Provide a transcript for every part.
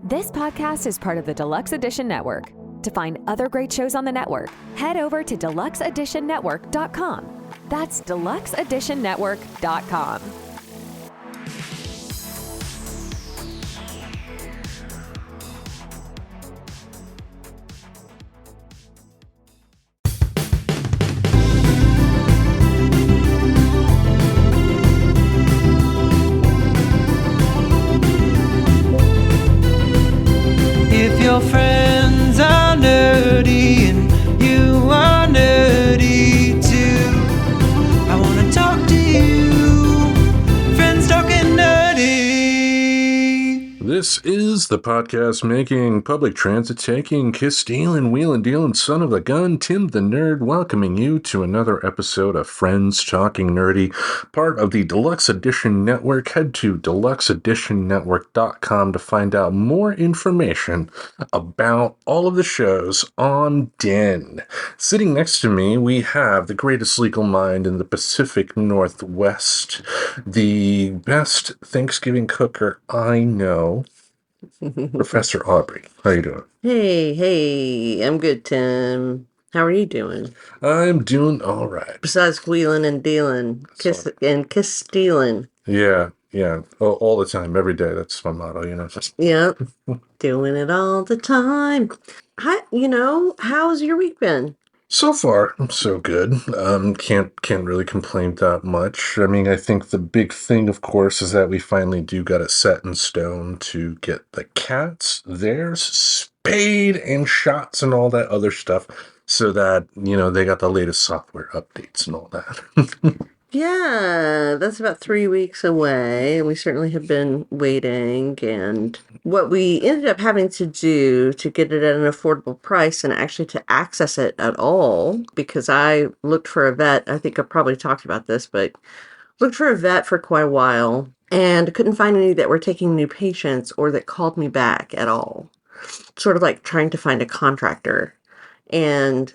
This podcast is part of the Deluxe Edition Network. To find other great shows on the network, head over to deluxeeditionnetwork.com. That's deluxeeditionnetwork.com. If your friends are nerdy and you are nerdy too, I want to talk to you. Friends talking nerdy. This is the podcast making, public transit taking, kiss stealing, wheeling dealing, son of a gun, Tim the Nerd, welcoming you to another episode of Friends Talking Nerdy, part of the Deluxe Edition Network. Head to deluxeeditionnetwork.com to find out more information about all of the shows on Den. Sitting next to me, we have the greatest legal mind in the Pacific Northwest, the best Thanksgiving cooker I know, Professor Aubrey. How you doing? Hey, I'm good, Tim. How are you doing? I'm doing all right. Besides wheeling and dealing, kiss stealing. Yeah. All the time, every day. That's my motto, Yep, doing it all the time. How's your week been? So far, so good. Can't really complain that much. I mean, I think the big thing, of course, is that we finally do got it set in stone to get the cats, theirs, spayed and shots and all that other stuff, so that, they got the latest software updates and all that. Yeah, that's about 3 weeks away. We certainly have been waiting. And what we ended up having to do to get it at an affordable price and actually to access it at all, because I looked for a vet, I think I probably talked about this, but looked for a vet for quite a while and couldn't find any that were taking new patients or that called me back at all. Sort of like trying to find a contractor. And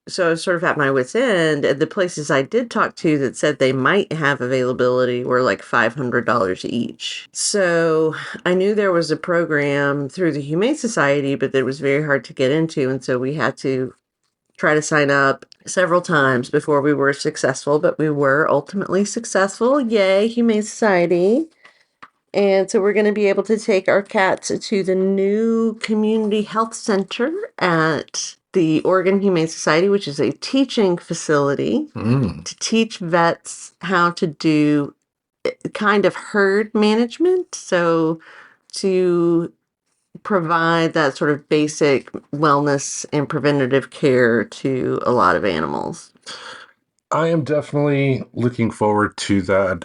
so I was sort of at my wit's end, and the places I did talk to that said they might have availability were like $500 each. So I knew there was a program through the Humane Society, but it was very hard to get into, and so we had to try to sign up several times before we were successful, but we were ultimately successful. Yay, Humane Society. And so we're going to be able to take our cats to the new community health center at the Oregon Humane Society, which is a teaching facility to teach vets how to do kind of herd management. So to provide that sort of basic wellness and preventative care to a lot of animals. I am definitely looking forward to that.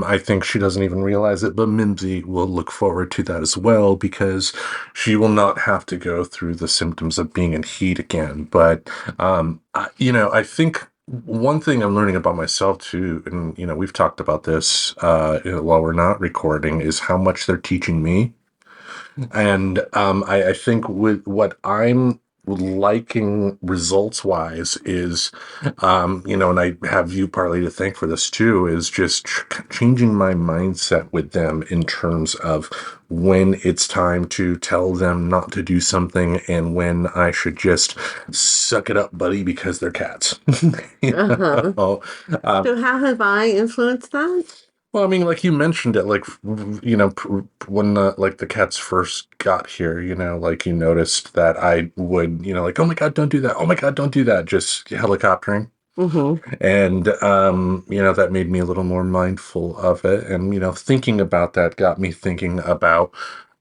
I think she doesn't even realize it, but Mimsy will look forward to that as well, because she will not have to go through the symptoms of being in heat again. But, I think one thing I'm learning about myself too, and, we've talked about this while we're not recording, is how much they're teaching me. And I think with what I'm liking results wise is, and I have you partly to thank for this too, is just changing my mindset with them in terms of when it's time to tell them not to do something and when I should just suck it up, buddy, because they're cats. So how have I influenced that? Well, I mean, like you mentioned it, like, when the cats first got here, like you noticed that I would, like, oh my God, don't do that. Oh my God, don't do that. Just helicoptering. Mm-hmm. And, that made me a little more mindful of it. And, thinking about that got me thinking about,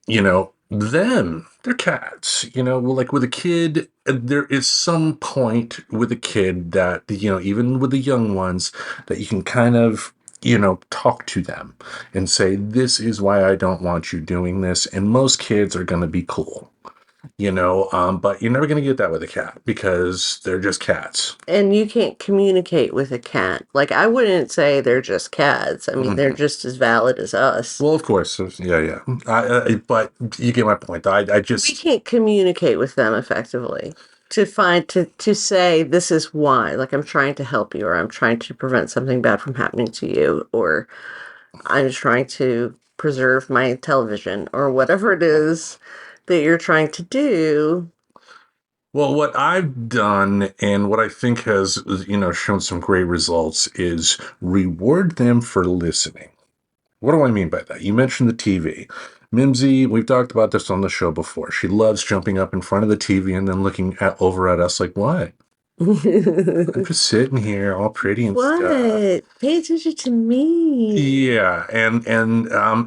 them, they're cats, like with a kid, there is some point with a kid that, even with the young ones, that you can kind of, talk to them and say, this is why I don't want you doing this. And most kids are going to be cool, but you're never going to get that with a cat because they're just cats. And you can't communicate with a cat. Like, I wouldn't say they're just cats. I mean, they're just as valid as us. Well, of course. Yeah. But you get my point. We can't communicate with them effectively. To say this is why, like, I'm trying to help you, or I'm trying to prevent something bad from happening to you, or I'm trying to preserve my television, or whatever it is that you're trying to do. Well, what I've done and what I think has, shown some great results is reward them for listening. What do I mean by that? You mentioned the TV. Mimsy, we've talked about this on the show before. She loves jumping up in front of the TV and then looking over at us like, what? I'm just sitting here all pretty and stuff. What? Pay attention to me. Yeah, and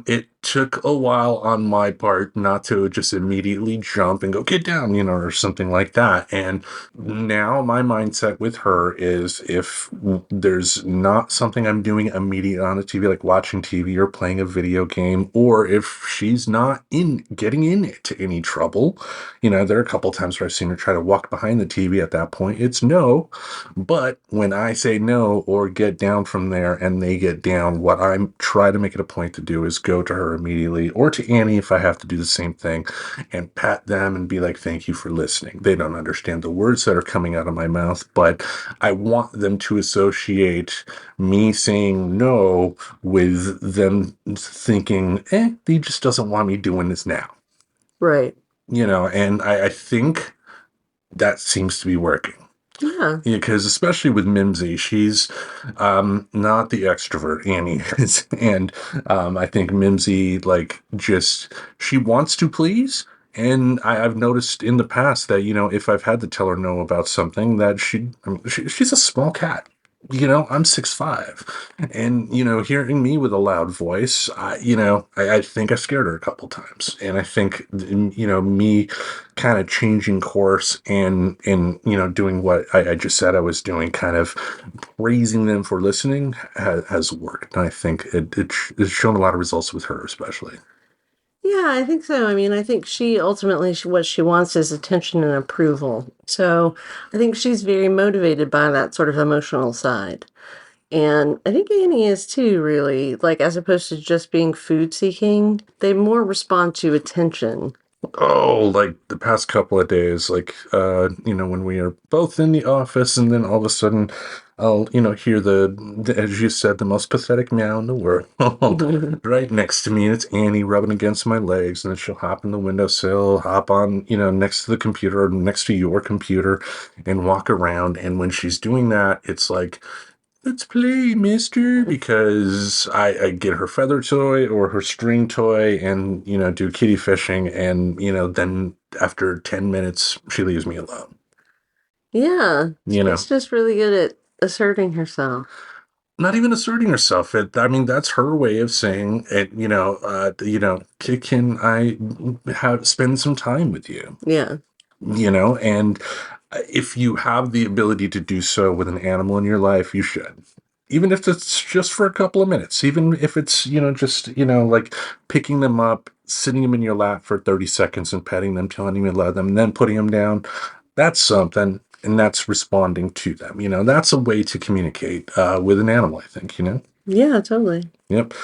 it took a while on my part not to just immediately jump and go get down, or something like that. And now my mindset with her is if there's not something I'm doing immediate on the TV, like watching TV or playing a video game, or if she's not getting into any trouble, there are a couple times where I've seen her try to walk behind the TV. At that point, it's no. But when I say no or get down from there and they get down, what I try to make it a point to do is go to her immediately, or to Annie if I have to do the same thing, and pat them and be like, thank you for listening. They don't understand the words that are coming out of my mouth, but I want them to associate me saying no with them thinking, he just doesn't want me doing this now. Right. And I think that seems to be working. Yeah. Because especially with Mimsy, she's not the extrovert Annie is. And I think Mimsy, she wants to please. And I've noticed in the past that, if I've had to tell her no about something, that she's a small cat. I'm 6'5", and, hearing me with a loud voice, I think I scared her a couple times. And I think, me kind of changing course and doing what I just said I was doing, kind of praising them for listening has worked. And I think it's shown a lot of results with her, especially. Yeah, I think so. I mean, I think she ultimately, what she wants is attention and approval. So I think she's very motivated by that sort of emotional side. And I think Annie is too, really. Like, as opposed to just being food seeking, they more respond to attention. Oh, like the past couple of days, when we are both in the office, and then all of a sudden I'll, hear as you said, the most pathetic meow in the world right next to me. And it's Annie rubbing against my legs, and then she'll hop in the windowsill, hop on, next to the computer or next to your computer and walk around. And when she's doing that, it's like, let's play, mister, because I get her feather toy or her string toy and, do kitty fishing. And, then after 10 minutes, she leaves me alone. Yeah. She's just really good at asserting herself. Not even asserting herself. That's her way of saying it, can I spend some time with you? Yeah. And if you have the ability to do so with an animal in your life, you should. Even if it's just for a couple of minutes, even if it's, just, like picking them up, sitting them in your lap for 30 seconds and petting them, telling them you love them, and then putting them down, that's something. And that's responding to them. That's a way to communicate with an animal, I think, Yeah, totally. Yep.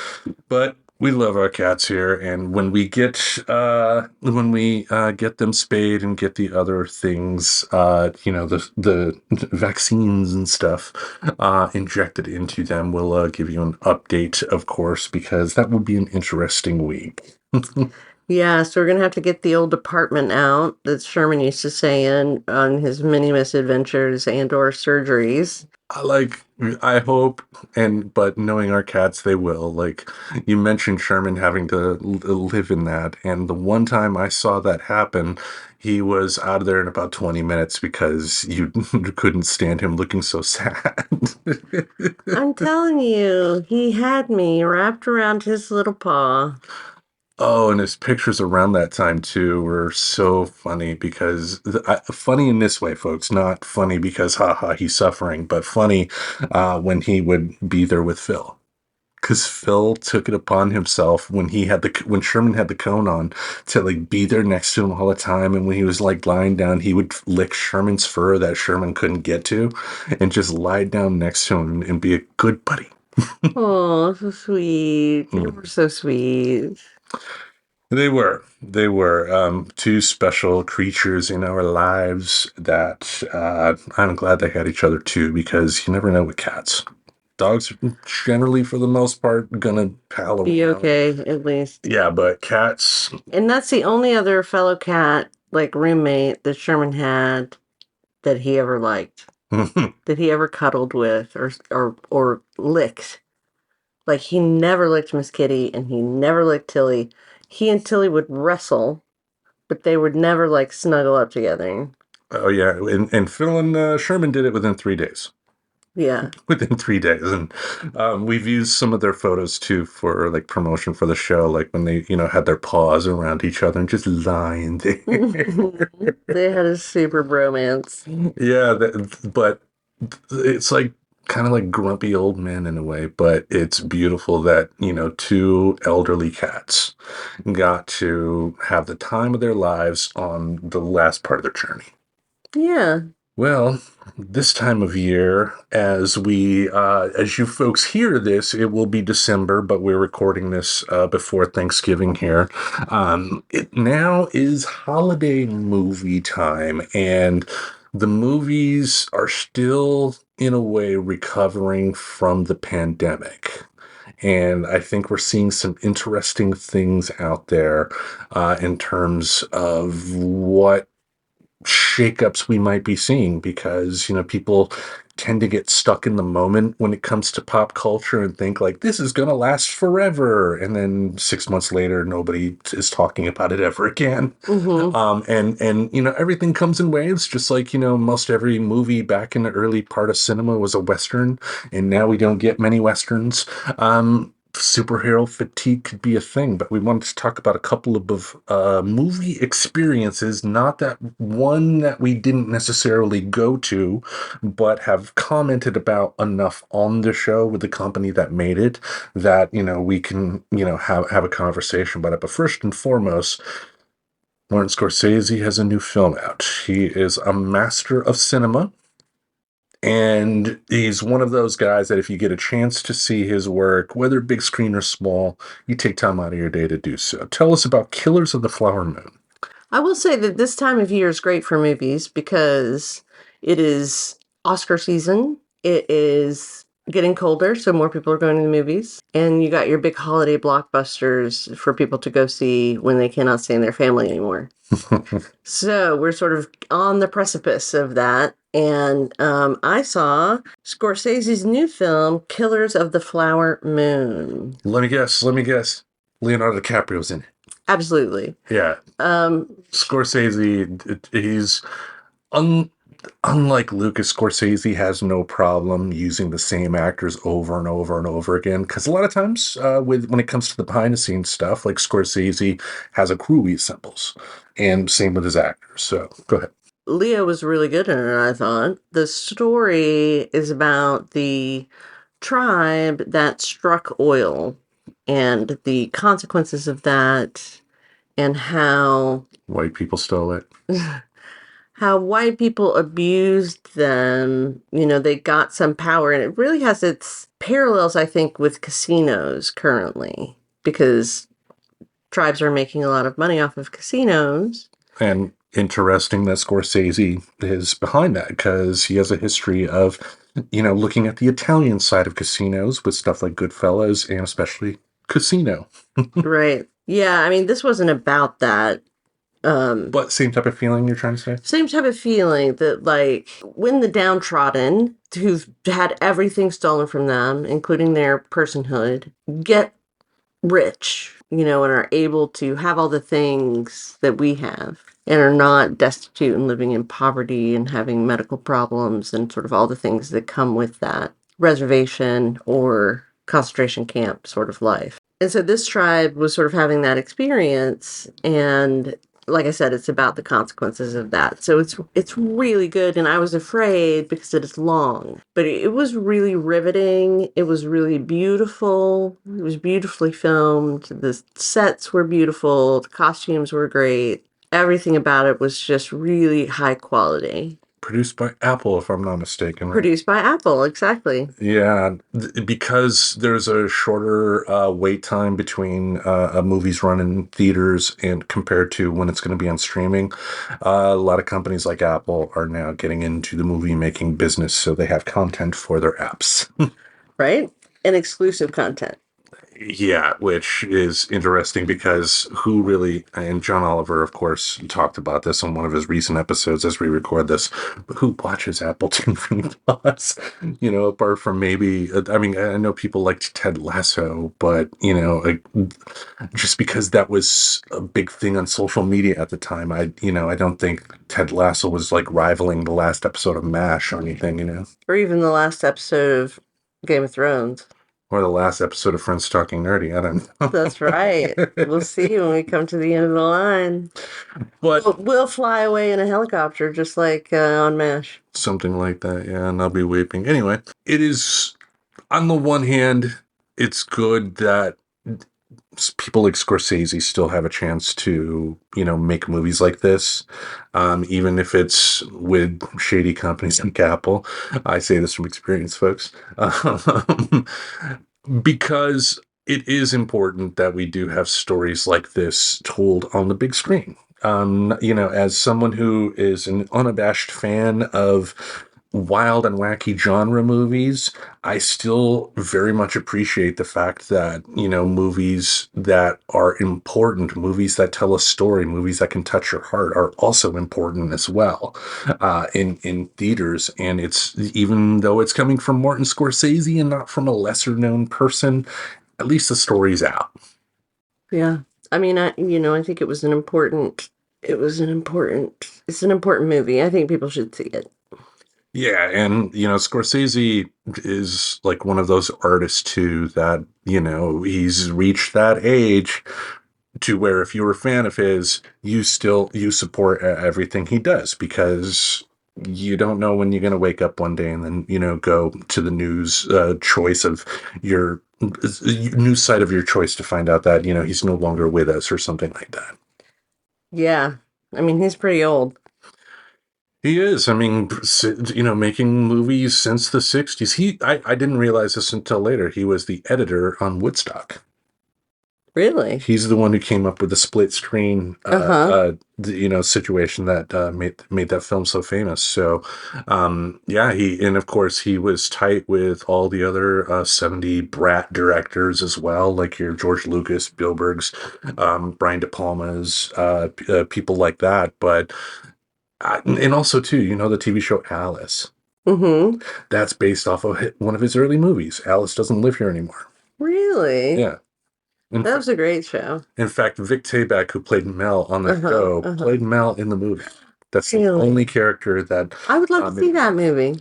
But we love our cats here, and when we get them spayed and get the other things, the vaccines and stuff injected into them, we'll give you an update, of course, because that will be an interesting week. Yeah, so we're gonna have to get the old apartment out that Sherman used to stay in on his many misadventures and/or surgeries. I hope, but knowing our cats, they will. Like, you mentioned Sherman having to live in that, and the one time I saw that happen, he was out of there in about 20 minutes because you couldn't stand him looking so sad. I'm telling you, he had me wrapped around his little paw. Oh, and his pictures around that time too were so funny because funny in this way, folks, not funny because haha he's suffering, but funny when he would be there with Phil. Because Phil took it upon himself when when Sherman had the cone on to be there next to him all the time, and when he was lying down, he would lick Sherman's fur that Sherman couldn't get to, and just lie down next to him and be a good buddy. Oh, so sweet! They were so sweet. They were two special creatures in our lives that I'm glad they had each other too, because you never know with cats. Dogs are generally, for the most part, gonna pal Be around. okay, at least. Yeah, but cats, And that's the only other fellow cat, like roommate, that Sherman had that he ever liked, that he ever cuddled with or licked. Like he never licked Miss Kitty and he never licked Tilly. He and Tilly would wrestle, but they would never like snuggle up together. oh yeah, and Phil and Sherman did it within 3 days. Yeah. Within 3 days, and we've used some of their photos too for like promotion for the show, like when they had their paws around each other and just lying there. They had a super bromance. Yeah, but it's like kind of like grumpy old men in a way, but it's beautiful that two elderly cats got to have the time of their lives on the last part of their journey. Yeah. Well, this time of year, as you folks hear this, it will be December, but we're recording this before Thanksgiving here. It now is holiday movie time, and the movies are still, in a way, recovering from the pandemic. And I think we're seeing some interesting things out there in terms of what shakeups we might be seeing, because people tend to get stuck in the moment when it comes to pop culture and think like this is going to last forever, and then 6 months later nobody is talking about it ever again. And everything comes in waves, just like most every movie back in the early part of cinema was a western, and now we don't get many westerns. Superhero fatigue could be a thing, but we wanted to talk about a couple of movie experiences, not that one that we didn't necessarily go to, but have commented about enough on the show with the company that made it that, we can, have a conversation about it. But first and foremost, Martin Scorsese has a new film out. He is a master of cinema. And he's one of those guys that if you get a chance to see his work, whether big screen or small, you take time out of your day to do so. Tell us about Killers of the Flower Moon. I will say that this time of year is great for movies because it is Oscar season. It is getting colder, so more people are going to the movies. And you got your big holiday blockbusters for people to go see when they cannot stay in their family anymore. So we're sort of on the precipice of that. And I saw Scorsese's new film, Killers of the Flower Moon. Let me guess. Leonardo DiCaprio's in it. Absolutely. Yeah. Scorsese, he's unlike Lucas. Scorsese has no problem using the same actors over and over and over again, because a lot of times when it comes to the behind the scenes stuff, like Scorsese has a crew he assembles, and same with his actors. So go ahead. Leo was really good in it, I thought. The story is about the tribe that struck oil and the consequences of that, and how White people stole it. white people abused them. They got some power, and it really has its parallels, I think, with casinos currently, because tribes are making a lot of money off of casinos. And interesting that Scorsese is behind that, because he has a history of, looking at the Italian side of casinos with stuff like Goodfellas and especially Casino. Right. Yeah, I mean, this wasn't about that. But same type of feeling you're trying to say? Same type of feeling that, like, when the downtrodden, who've had everything stolen from them, including their personhood, get rich, and are able to have all the things that we have, and are not destitute and living in poverty and having medical problems and sort of all the things that come with that reservation or concentration camp sort of life. And so this tribe was sort of having that experience, and like I said, it's about the consequences of that. So it's really good, and I was afraid because it is long, but it was really riveting. It was really beautiful. It was beautifully filmed. The sets were beautiful. The costumes were great. Everything about it was just really high quality. Produced by Apple, if I'm not mistaken. Right? Produced by Apple, exactly. Yeah, because there's a shorter wait time between a movie's run in theaters and compared to when it's going to be on streaming. A lot of companies like Apple are now getting into the movie making business, so they have content for their apps. right? And exclusive content. Yeah, which is interesting because who really, and John Oliver, of course, talked about this on one of his recent episodes as we record this, but who watches Apple TV Plus? Apart from maybe, I mean, I know people liked Ted Lasso, but, just because that was a big thing on social media at the time, I don't think Ted Lasso was like rivaling the last episode of MASH or anything. Or even the last episode of Game of Thrones. Or the last episode of Friends Talking Nerdy. I don't know. That's right. We'll see when we come to the end of the line. But We'll fly away in a helicopter, just like on MASH. something like that, yeah, and I'll be weeping. Anyway, it is, on the one hand, it's good that people like Scorsese still have a chance to, make movies like this, even if it's with shady companies like Apple. I say this from experience, folks. Because it is important that we do have stories like this told on the big screen. As someone who is an unabashed fan of wild and wacky genre movies, I still very much appreciate the fact that, movies that are important, movies that tell a story, movies that can touch your heart are also important as well, in theaters. And it's, even though it's coming from Martin Scorsese and not from a lesser known person, at least the story's out. Yeah. I mean, I think it's an important movie. I think people should see it. Yeah, and Scorsese is like one of those artists too that, he's reached that age to where if you're a fan of his, you support everything he does, because you don't know when you're going to wake up one day and then, go to the news choice of your news site of your choice to find out that, he's no longer with us or something like that. Yeah. I mean, he's pretty old. He is. I mean, making movies since the 60s. I didn't realize this until later. He was the editor on Woodstock. Really? He's the one who came up with the split screen, situation that made that film so famous. So, and of course he was tight with all the other 70 brat directors as well, like your George Lucas, Spielberg's, Brian De Palma's, people like that. But and also too, the TV show Alice. Mm-hmm. That's based off of one of his early movies. Alice Doesn't Live Here Anymore. Really? Yeah. That was a great show. In fact, Vic Tayback, who played Mel on the show, played Mel in the movie. That's the only character that... I would love to see that movie.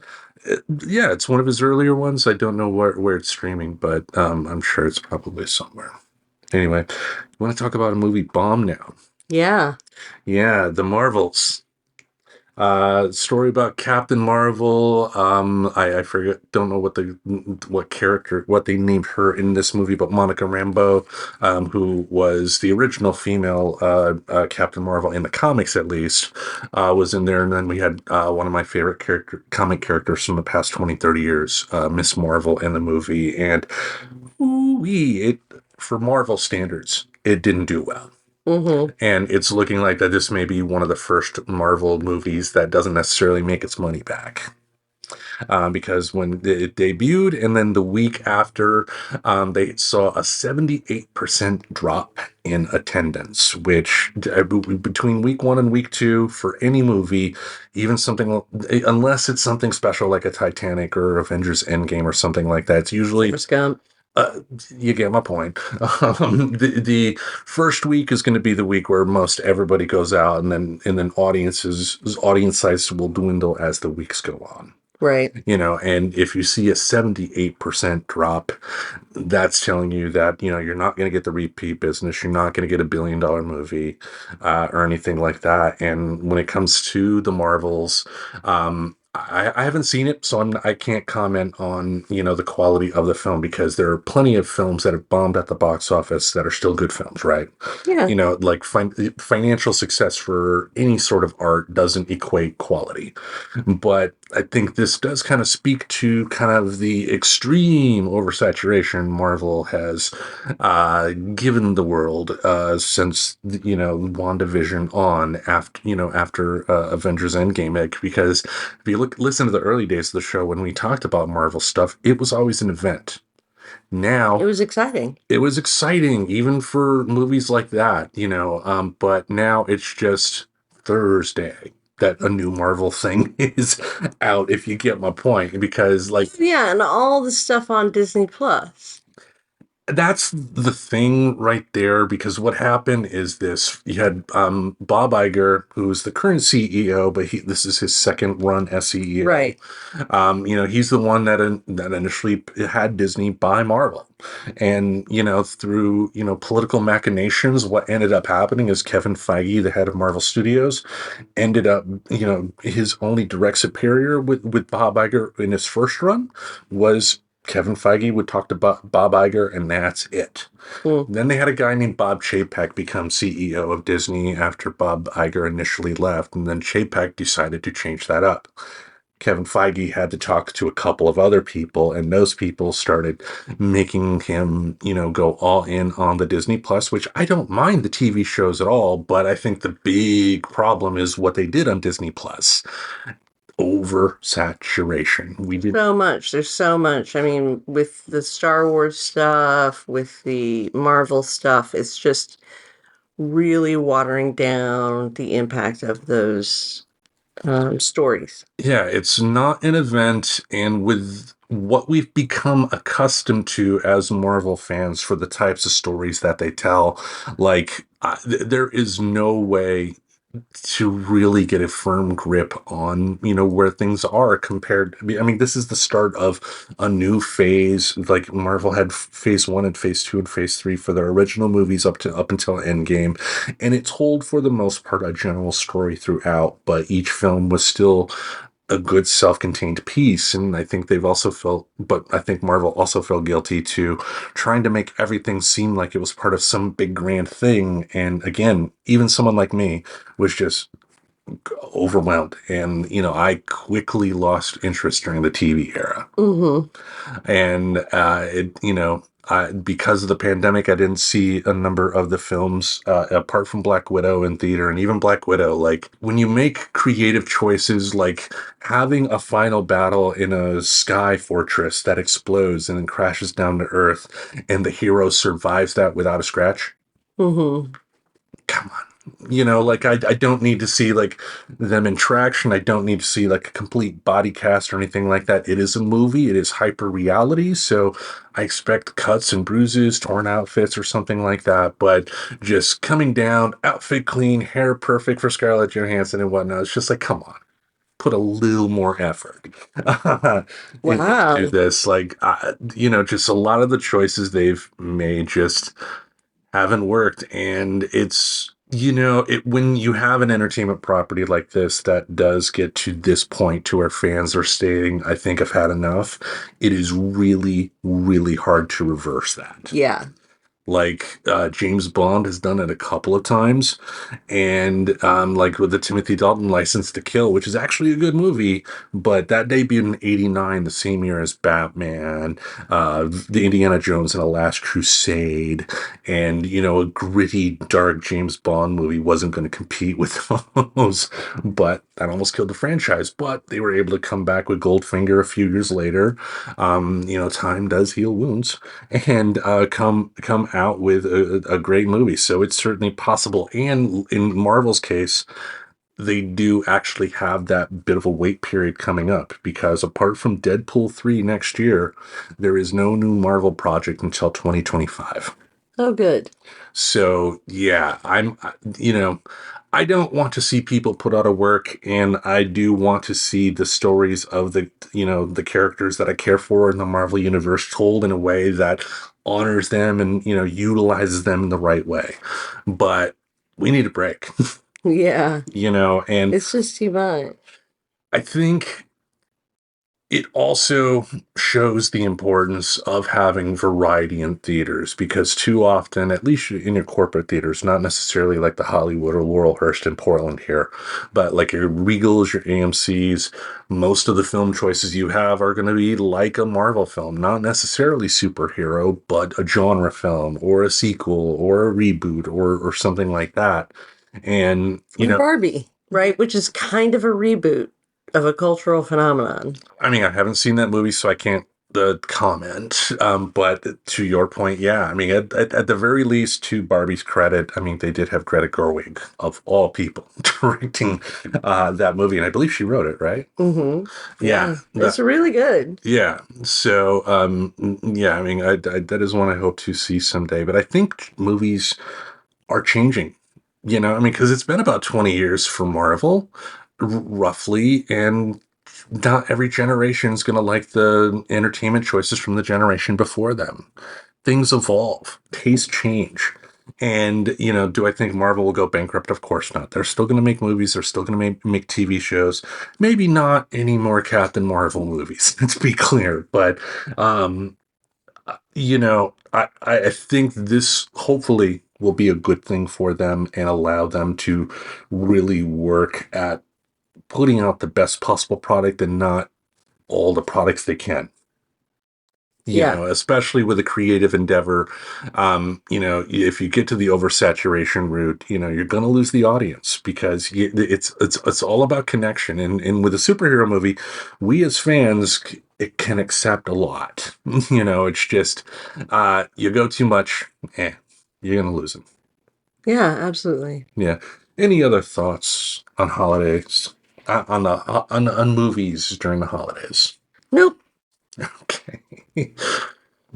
Yeah, it's one of his earlier ones. I don't know where it's streaming, but I'm sure it's probably somewhere. Anyway, you want to talk about a movie bomb now? Yeah. Yeah, The Marvels. Story about Captain Marvel. I forget, don't know what they named her in this movie, but Monica Rambeau, who was the original female Captain Marvel in the comics, at least, was in there. And then we had one of my favorite comic characters from the past 20-30 years, Miss Marvel, in the movie. And for Marvel standards, it didn't do well. Mm-hmm. And it's looking like that this may be one of the first Marvel movies that doesn't necessarily make its money back. Because when it debuted and then the week after, they saw a 78% drop in attendance, which between week 1 and week 2 for any movie, even something, unless it's something special like a Titanic or Avengers Endgame or something like that, it's usually... you get my point. The first week is going to be the week where most everybody goes out, and then audience size will dwindle as the weeks go on. Right. And if you see a 78% drop, that's telling you that, you're not going to get the repeat business. You're not going to get $1 billion movie, or anything like that. And when it comes to the Marvels, I haven't seen it, so I can't comment on, the quality of the film, because there are plenty of films that have bombed at the box office that are still good films, right? Yeah. Like financial success for any sort of art doesn't equate quality. But I think this does kind of speak to kind of the extreme oversaturation Marvel has given the world since WandaVision on after Avengers Endgame. Because if you listen to the early days of the show when we talked about Marvel stuff, it was always an event. Now It was exciting. it was exciting, even for movies like that, but now it's just Thursday that a new Marvel thing is out, if you get my point, because Yeah, and all the stuff on Disney Plus. that's the thing right there, because what happened is this: you had Bob Iger, who's the current CEO, but this is his second run as CEO. Right. He's the one that initially had Disney buy Marvel, and through political machinations, what ended up happening is Kevin Feige, the head of Marvel Studios, ended up his only direct superior with Bob Iger in his first run was Kevin Feige would talk to Bob Iger, and that's it. Then they had a guy named Bob Chapek become CEO of Disney after Bob Iger initially left, and then Chapek decided to change that up. Kevin Feige had to talk to a couple of other people, and those people started making him, go all in on the Disney Plus, which I don't mind the TV shows at all, but I think the big problem is what they did on Disney Plus. Oversaturation. So much. There's so much. I mean, with the Star Wars stuff, with the Marvel stuff, it's just really watering down the impact of those stories. Yeah, it's not an event, and with what we've become accustomed to as Marvel fans for the types of stories that they tell, there is no way to really get a firm grip on where things are compared. I mean, this is the start of a new phase. Like Marvel had phase 1 and phase 2 and phase 3 for their original movies up until Endgame, and it told for the most part a general story throughout, but each film was still a good self-contained piece. And I think I think Marvel also felt guilty to trying to make everything seem like it was part of some big grand thing. And again, even someone like me was just overwhelmed. And, I quickly lost interest during the TV era. And, because of the pandemic, I didn't see a number of the films apart from Black Widow in theater. And even Black Widow, like when you make creative choices, like having a final battle in a sky fortress that explodes and then crashes down to Earth, and the hero survives that without a scratch. Come on. I don't need to see like them in traction. I don't need to see like a complete body cast or anything like that. It is a movie. It is hyper reality. So I expect cuts and bruises, torn outfits or something like that. But just coming down, outfit clean, hair perfect for Scarlett Johansson and whatnot. It's just like, come on, put a little more effort Wow. into this. Just a lot of the choices they've made just haven't worked. And it's, when you have an entertainment property like this that does get to this point to where fans are stating, I think I've had enough, it is really, really hard to reverse that. Yeah. Like James Bond has done it a couple of times, and like with the Timothy Dalton License to Kill, which is actually a good movie, but that debuted in '89, the same year as Batman, the Indiana Jones and the Last Crusade, and a gritty, dark James Bond movie wasn't going to compete with those, but that almost killed the franchise. But they were able to come back with Goldfinger a few years later. Time does heal wounds, and come out with a great movie. So it's certainly possible. And in Marvel's case, they do actually have that bit of a wait period coming up, because apart from Deadpool 3 next year, there is no new Marvel project until 2025. Oh, good. So yeah, I don't want to see people put out of work, and I do want to see the stories of the characters that I care for in the Marvel Universe told in a way that honors them and, utilizes them in the right way. But we need a break, Yeah. and It's just too much. I think it also shows the importance of having variety in theaters, because too often, at least in your corporate theaters, not necessarily like the Hollywood or Laurelhurst in Portland here, but like your Regals, your AMC's, most of the film choices you have are going to be like a Marvel film, not necessarily superhero, but a genre film or a sequel or a reboot or something like that. And, Or Barbie, right? Which is kind of a reboot of a cultural phenomenon. I mean, I haven't seen that movie, so I can't comment. But to your point, yeah, I mean, at the very least, to Barbie's credit, I mean, they did have Greta Gerwig, of all people, directing that movie, and I believe she wrote it, right? Mm-hmm. Yeah, it's really good. Yeah. So, yeah, I mean, that is one I hope to see someday. But I think movies are changing, I mean, because it's been about 20 years for Marvel, roughly, and not every generation is going to like the entertainment choices from the generation before them. Things evolve, tastes change. And, do I think Marvel will go bankrupt? Of course not. They're still going to make movies. They're still going to make TV shows. Maybe not any more Captain Marvel movies, let's be clear. But, I think this hopefully will be a good thing for them and allow them to really work at putting out the best possible product and not all the products they can. Especially with a creative endeavor. If you get to the oversaturation route, you're going to lose the audience, because it's all about connection. And with a superhero movie, we as fans it can accept a lot. It's just you go too much, you're going to lose them. Yeah, absolutely. Yeah. Any other thoughts on holidays, on movies during the holidays? Nope. Okay.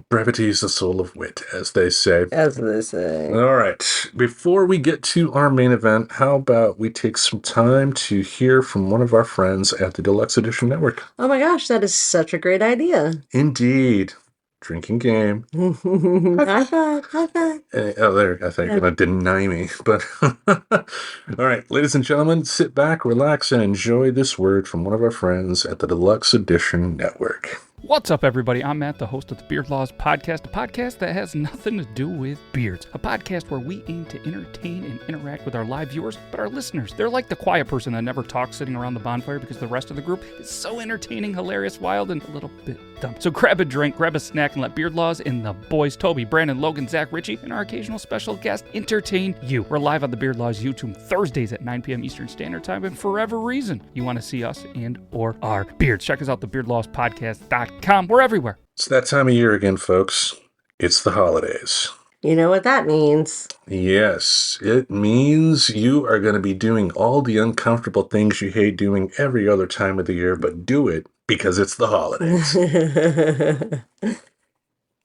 Brevity is the soul of wit, as they say. As they say. All right. Before we get to our main event, how about we take some time to hear from one of our friends at the Deluxe Edition Network? Oh my gosh, that is such a great idea. Indeed. Drinking game. High five, high five. There, I think you're going to deny me. But, all right, ladies and gentlemen, sit back, relax, and enjoy this word from one of our friends at the Deluxe Edition Network. What's up, everybody? I'm Matt, the host of the Beard Laws Podcast, a podcast that has nothing to do with beards. A podcast where we aim to entertain and interact with our live viewers, but our listeners, they're like the quiet person that never talks sitting around the bonfire because the rest of the group is so entertaining, hilarious, wild, and a little bit dumb. So grab a drink, grab a snack, and let Beard Laws and the boys, Toby, Brandon, Logan, Zach, Richie, and our occasional special guest entertain you. We're live on the Beard Laws YouTube Thursdays at 9 p.m. Eastern Standard Time, and for whatever reason you want to see us and or our beards, check us out, thebeardlawspodcast.com. We're everywhere. It's that time of year again, folks. It's the holidays. You know what that means? Yes, it means you are going to be doing all the uncomfortable things you hate doing every other time of the year, but do it because it's the holidays.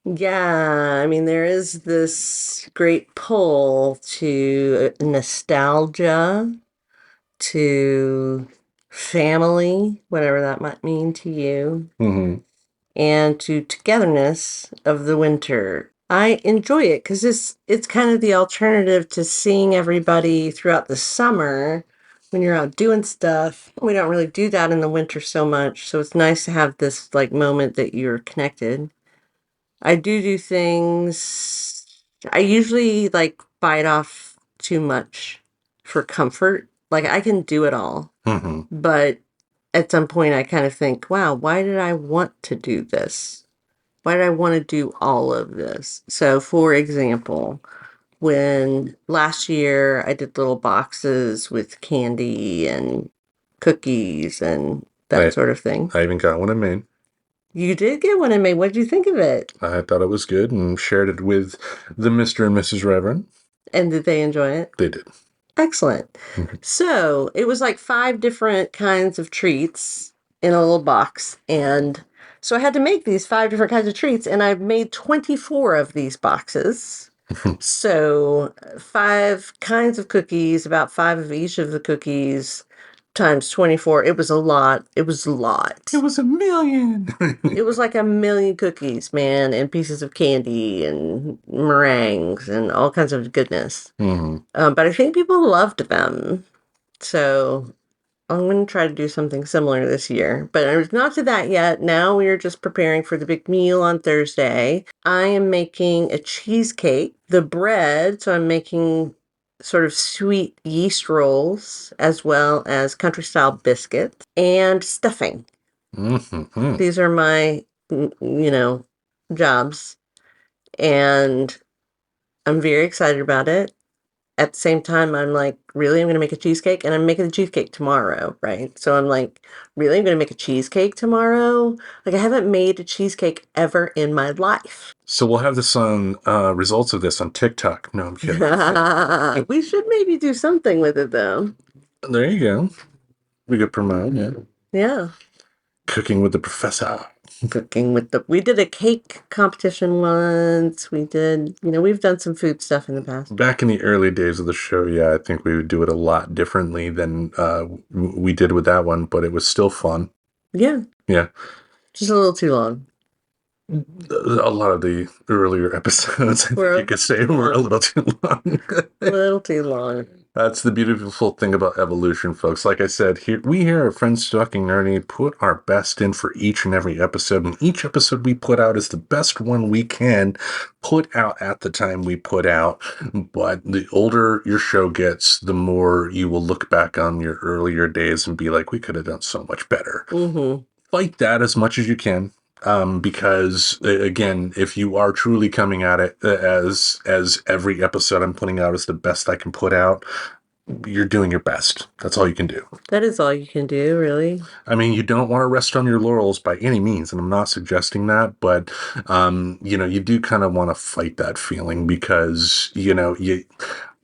Yeah, I mean, there is this great pull to nostalgia, to family, whatever that might mean to you, and to togetherness of the winter. I enjoy it because it's kind of the alternative to seeing everybody throughout the summer when you're out doing stuff. We don't really do that in the winter so much, so it's nice to have this like moment that you're connected. I do things. I usually like bite off too much for comfort. Like I can do it all, but at some point I kind of think, wow, why did I want to do this? Why did I want to do all of this? So, for example, when last year I did little boxes with candy and cookies and that sort of thing. I even got one in Maine. You did get one in May. What did you think of it? I thought it was good and shared it with the Mr. and Mrs. Reverend. And did they enjoy it? They did. Excellent. So it was like 5 different kinds of treats in a little box. And so I had to make these 5 different kinds of treats. And I've made 24 of these boxes. So 5 kinds of cookies, about 5 of each of the cookies, times 24. It was a lot. It was a lot. It was a million. It was like a million cookies, man, and pieces of candy and meringues and all kinds of goodness. But I think people loved them. So I'm going to try to do something similar this year, but I'm not to that yet. Now we are just preparing for the big meal on Thursday. I am making a cheesecake, the bread. So I'm making sort of sweet yeast rolls as well as country style biscuits and stuffing. Mm-hmm. These are my, jobs, and I'm very excited about it. At the same time, I'm like, really? I'm going to make a cheesecake? And I'm making the cheesecake tomorrow, right? So I'm like, really? I'm going to make a cheesecake tomorrow? Like, I haven't made a cheesecake ever in my life. So we'll have this on results of this on TikTok. No, I'm kidding. We should maybe do something with it, though. There you go. We could promote, yeah. Yeah. Cooking with the Professor. We did a cake competition once. We did, we've done some food stuff in the past. Back in the early days of the show, yeah, I think we would do it a lot differently than we did with that one, but it was still fun. Yeah. Yeah. Just a little too long. A lot of the earlier episodes, I think you could say, were a little too long. A little too long. That's the beautiful thing about evolution, folks. Like I said, we here at Friends Talking Nerdy put our best in for each and every episode, and each episode we put out is the best one we can put out at the time we put out. But the older your show gets, the more you will look back on your earlier days and be like, we could have done so much better. Mm-hmm. Fight that as much as you can. Because again, if you are truly coming at it as every episode I'm putting out is the best I can put out, you're doing your best. That's all you can do. That is all you can do, really. I mean, you don't want to rest on your laurels by any means, and I'm not suggesting that, but you do kind of want to fight that feeling because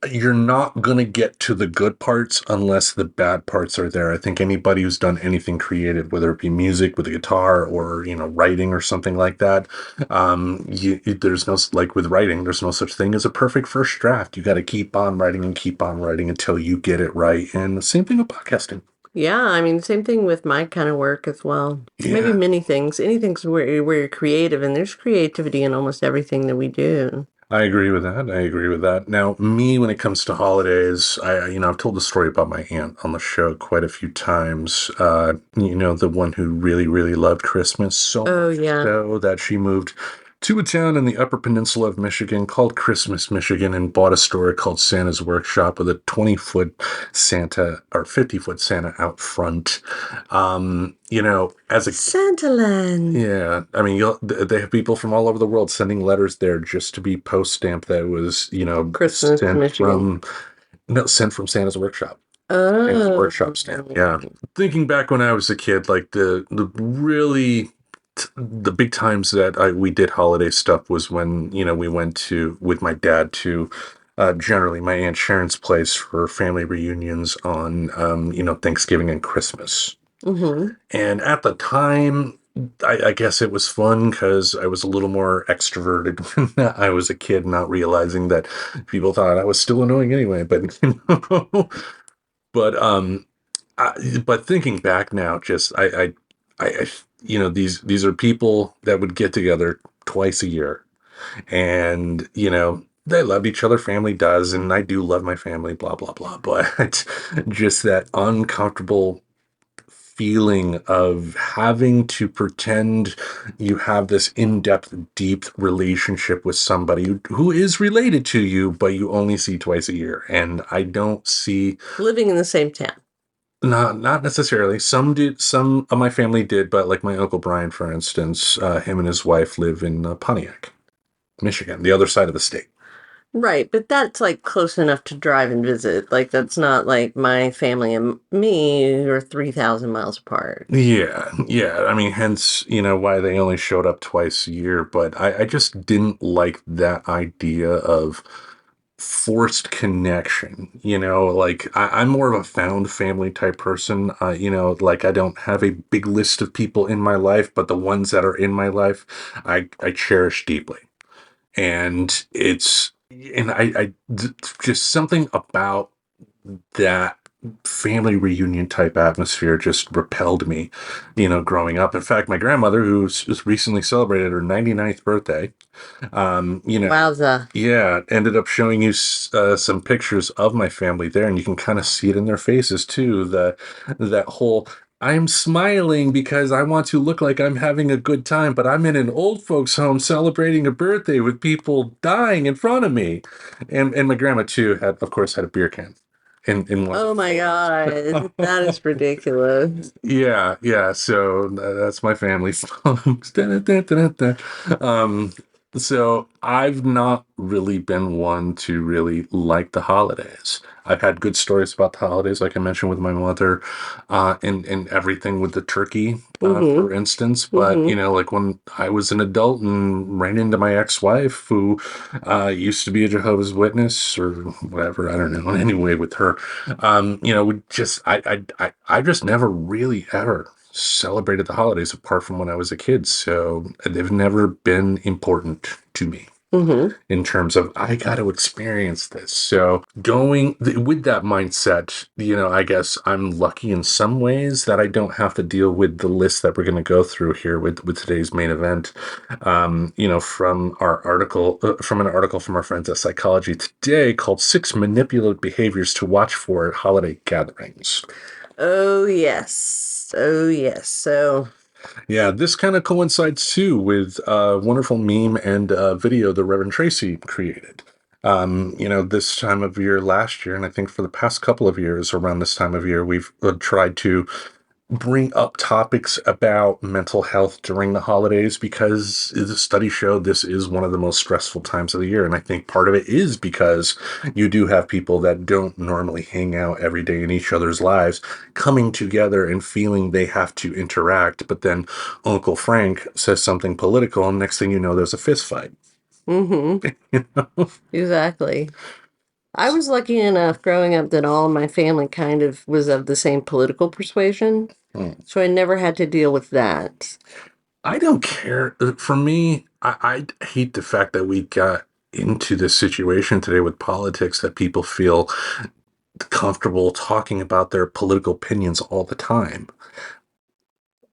you're not going to get to the good parts unless the bad parts are there. I think anybody who's done anything creative, whether it be music with a guitar or, writing or something like that, there's no, like with writing, there's no such thing as a perfect first draft. You got to keep on writing until you get it right. And the same thing with podcasting. Yeah, I mean, same thing with my kind of work as well. Yeah. Maybe many things. Anything's where you're creative, and there's creativity in almost everything that we do. I agree with that. Now, me, when it comes to holidays, I've told the story about my aunt on the show quite a few times. The one who really, really loved Christmas so much so that she moved to a town in the Upper Peninsula of Michigan called Christmas, Michigan, and bought a store called Santa's Workshop with a 20-foot Santa or 50-foot Santa out front. As a Santaland. Yeah, I mean, they have people from all over the world sending letters there just to be post stamped that was, Christmas, Michigan. Sent from Santa's Workshop. Oh. Santa's Workshop stamp. Yeah. Thinking back when I was a kid, like the really the big times that we did holiday stuff was when we went with my dad to generally my Aunt Sharon's place for family reunions on Thanksgiving and Christmas. Mm-hmm. And at the time, I guess it was fun because I was a little more extroverted when I was a kid, not realizing that people thought I was still annoying anyway. But but thinking back now, just these are people that would get together twice a year, and they love each other. Family does, and I do love my family. Blah blah blah. But just that uncomfortable feeling of having to pretend you have this in-depth, deep relationship with somebody who is related to you, but you only see twice a year. And I don't see living in the same town. Not necessarily. Some did. Some of my family did, but like my Uncle Brian, for instance, him and his wife live in Pontiac, Michigan, the other side of the state. Right, but that's like close enough to drive and visit. Like that's not like my family and me are 3,000 miles apart. Yeah. I mean, hence, why they only showed up twice a year. But I just didn't like that idea of forced connection. Like I'm more of a found family type person. Like I don't have a big list of people in my life, but the ones that are in my life, I cherish deeply. And I just something about that family reunion type atmosphere just repelled me, growing up. In fact, my grandmother, who's recently celebrated her 99th birthday, Wowza. yeah, ended up showing you some pictures of my family there, and you can kind of see it in their faces too. That whole I'm smiling because I want to look like I'm having a good time, but I'm in an old folks' home celebrating a birthday with people dying in front of me. And my grandma too of course, had a beer can in one of Oh the my photos. God. That is ridiculous. Yeah, yeah. So that's my family songs. Da-da-da-da-da. Um, so I've not really been one to really like the holidays. I've had good stories about the holidays, like I mentioned with my mother, and everything with the turkey, Mm-hmm. for instance. But Mm-hmm. like when I was an adult and ran into my ex-wife, who used to be a Jehovah's Witness or whatever, I don't know. Anyway, with her, we just I just never really ever celebrated the holidays apart from when I was a kid. So they've never been important to me Mm-hmm. in terms of I got to experience this. So going with that mindset, I guess I'm lucky in some ways that I don't have to deal with the list that we're going to go through here with today's main event. From our article, from an article from our friends at Psychology Today called Six Manipulative Behaviors to Watch For at Holiday Gatherings. Oh, yes. Oh, yes. So, Yeah, this kind of coincides too with a wonderful meme and video the Reverend Tracy created. This time of year last year, and I think for the past couple of years around this time of year, we've tried to bring up topics about mental health during the holidays because the study showed this is one of the most stressful times of the year. And I think part of it is because you do have people that don't normally hang out every day in each other's lives coming together and feeling they have to interact. But then Uncle Frank says something political, and next thing you know, there's a fist fight. mm-hmm. Exactly. I was lucky enough growing up that all of my family kind of was of the same political persuasion. Hmm. So I never had to deal with that. I don't care. For me, I hate the fact that we got into this situation today with politics that people feel comfortable talking about their political opinions all the time.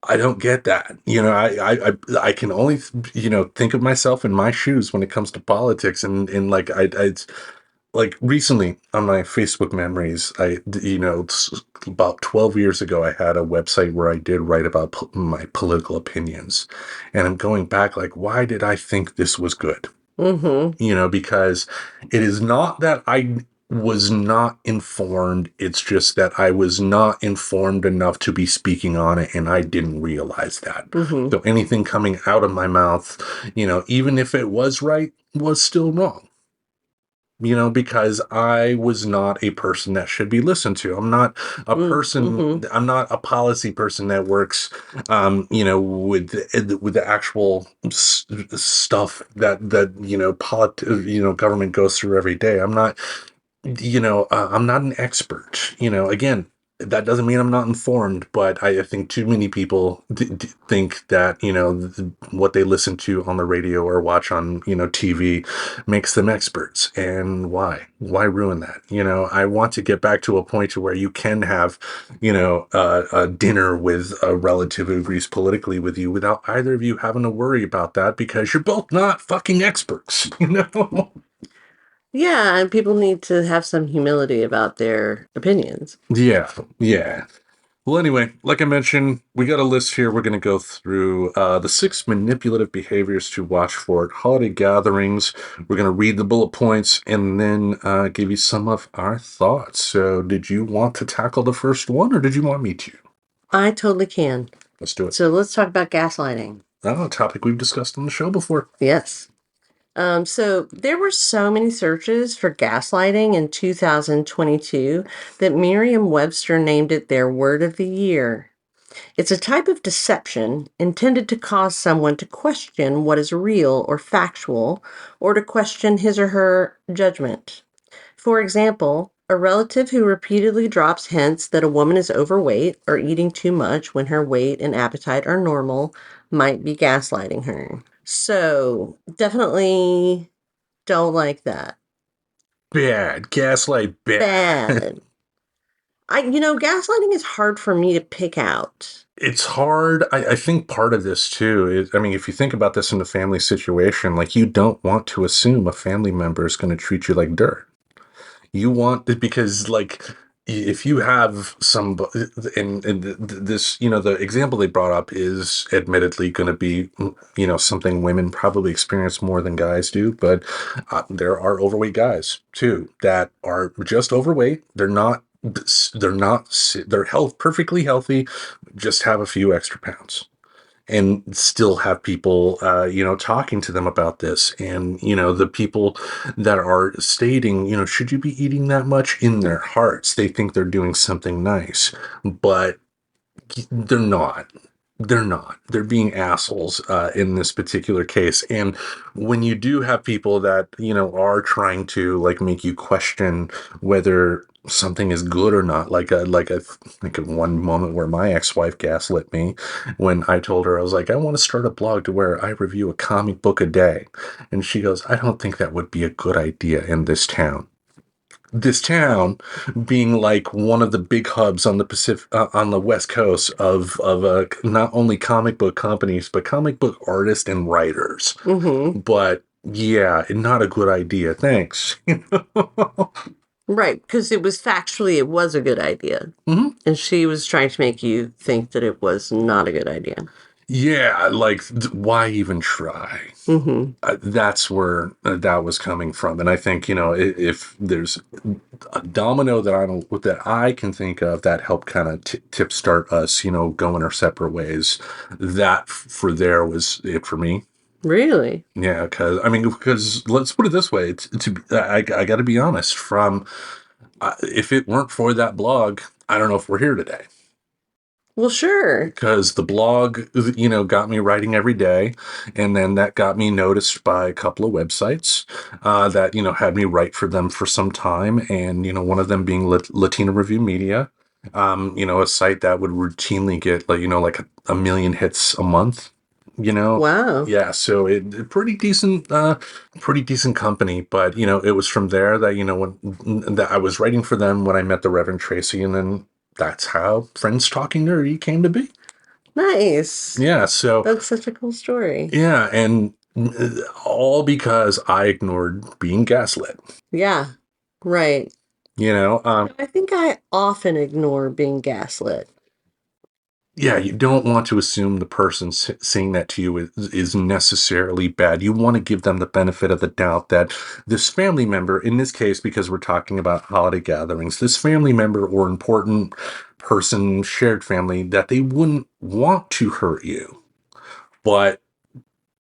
I don't get that. I can only think of myself in my shoes when it comes to politics, and like it's like recently on my Facebook memories, it's about 12 years ago, I had a website where I did write about my political opinions, and I'm going back like, why did I think this was good? Mm-hmm. Because it is not that I was not informed. It's just that I was not informed enough to be speaking on it, and I didn't realize that. Mm-hmm. So anything coming out of my mouth, even if it was right, was still wrong. Because I was not a person that should be listened to. I'm not a person, Mm-hmm. I'm not a policy person that works, with the actual stuff that government goes through every day. I'm not an expert. Again, that doesn't mean I'm not informed, but I think too many people think that, what they listen to on the radio or watch on, TV makes them experts. And why? Why ruin that? I want to get back to a point to where you can have, a dinner with a relative who agrees politically with you without either of you having to worry about that because you're both not fucking experts, Yeah, and people need to have some humility about their opinions. Yeah, yeah. Well, anyway, like I mentioned, we got a list here. We're going to go through the six manipulative behaviors to watch for at holiday gatherings. We're going to read the bullet points and then give you some of our thoughts. So, did you want to tackle the first one, or did you want me to? I totally can. Let's do it. So let's talk about gaslighting. A topic we've discussed on the show before. Yes. So there were so many searches for gaslighting in 2022 that Merriam-Webster named it their word of the year. It's a type of deception intended to cause someone to question what is real or factual, or to question his or her judgment. For example, a relative who repeatedly drops hints that a woman is overweight or eating too much when her weight and appetite are normal might be gaslighting her. So, definitely don't like that. Bad. Gaslight bad. Bad. Gaslighting is hard for me to pick out. It's hard. I think part of this too is, I mean, if you think about this in a family situation, like you don't want to assume a family member is going to treat you like dirt. You want because like if you have some and this, the example they brought up is admittedly going to be, something women probably experience more than guys do, but there are overweight guys too that are just overweight. They're perfectly healthy, just have a few extra pounds and still have people, talking to them about this. And, the people that are stating, should you be eating that much, in their hearts, they think they're doing something nice, but they're not. They're not. They're being assholes in this particular case. And when you do have people that, are trying to like make you question whether something is good or not, like a one moment where my ex-wife gaslit me when I told her, I was like, I want to start a blog to where I review a comic book a day. And she goes, I don't think that would be a good idea in this town. This town being like one of the big hubs on the on the West Coast of not only comic book companies, but comic book artists and writers. Mm-hmm. But yeah, not a good idea. Thanks. Right, because it was a good idea. Mm-hmm. And she was trying to make you think that it was not a good idea. Yeah, like why even try? Mm-hmm. That's where that was coming from, and I think if there's a domino that I can think of that helped kind of tip start us, going our separate ways. That for there was it for me. Really? Yeah, because let's put it this way: I got to be honest. If it weren't for that blog, I don't know if we're here today. Well, sure. Because the blog, got me writing every day. And then that got me noticed by a couple of websites that, had me write for them for some time. And, one of them being Latino Review Media, a site that would routinely get, like a million hits a month. Wow. Yeah, so pretty decent company, but it was from there that when that I was writing for them when I met the Reverend Tracy, and then that's how Friends Talking Nerdy came to be. Nice. Yeah, so that's such a cool story. Yeah, and all because I ignored being gaslit. Yeah, right. I think I often ignore being gaslit. Yeah, you don't want to assume the person saying that to you is necessarily bad. You want to give them the benefit of the doubt that this family member, in this case, because we're talking about holiday gatherings, this family member or important person, shared family, that they wouldn't want to hurt you. But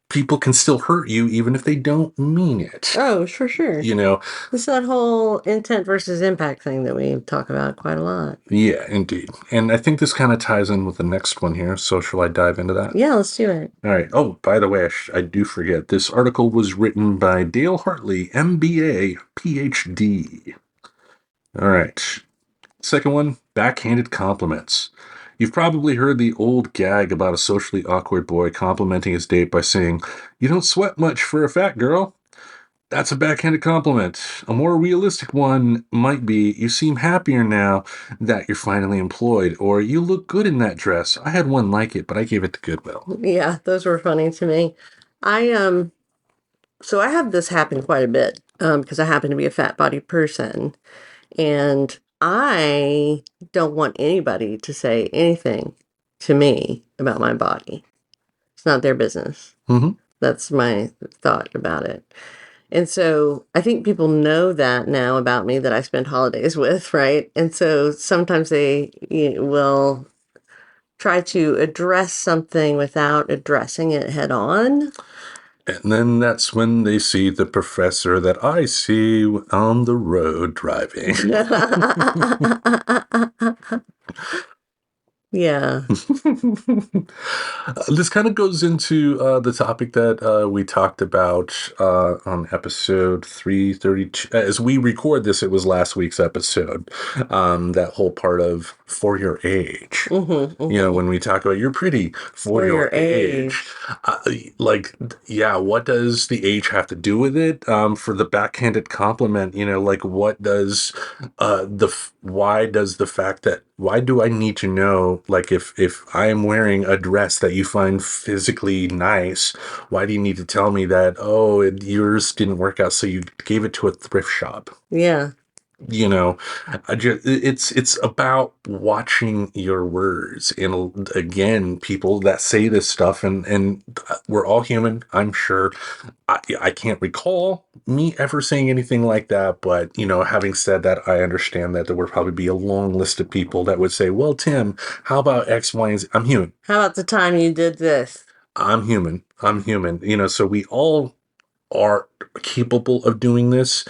people can still hurt you even if they don't mean it. Oh, for sure. This is that whole intent versus impact thing that we talk about quite a lot. Yeah, indeed. And I think this kind of ties in with the next one here. So shall I dive into that? Yeah, let's do it. All right. Oh, by the way, I do forget. This article was written by Dale Hartley, MBA, PhD. All right. Second one, backhanded compliments. You've probably heard the old gag about a socially awkward boy complimenting his date by saying, "You don't sweat much for a fat girl." That's a backhanded compliment. A more realistic one might be, "You seem happier now that you're finally employed," or "You look good in that dress. I had one like it, but I gave it to Goodwill." Yeah, those were funny to me. So I have this happen quite a bit because I happen to be a fat-bodied person. And I don't want anybody to say anything to me about my body. It's not their business. Mm-hmm. That's my thought about it. And so I think people know that now about me that I spend holidays with, right? And so sometimes they will try to address something without addressing it head on. And then that's when they see the professor that I see on the road driving. Yeah. This kind of goes into the topic that we talked about on episode 332. As we record this, it was last week's episode. That whole part of for your age. When we talk about you're pretty for your age. Uh, what does the age have to do with it? For the backhanded compliment, what does why do I need to know, like, if I am wearing a dress that you find physically nice, why do you need to tell me that, yours didn't work out, so you gave it to a thrift shop? Yeah. It's about watching your words. And again, people that say this stuff, and we're all human, I'm sure. I can't recall me ever saying anything like that, but having said that, I understand that there would probably be a long list of people that would say, well, Tim, how about X, Y, and Z? I'm human. How about the time you did this? I'm human. So we all are capable of doing this.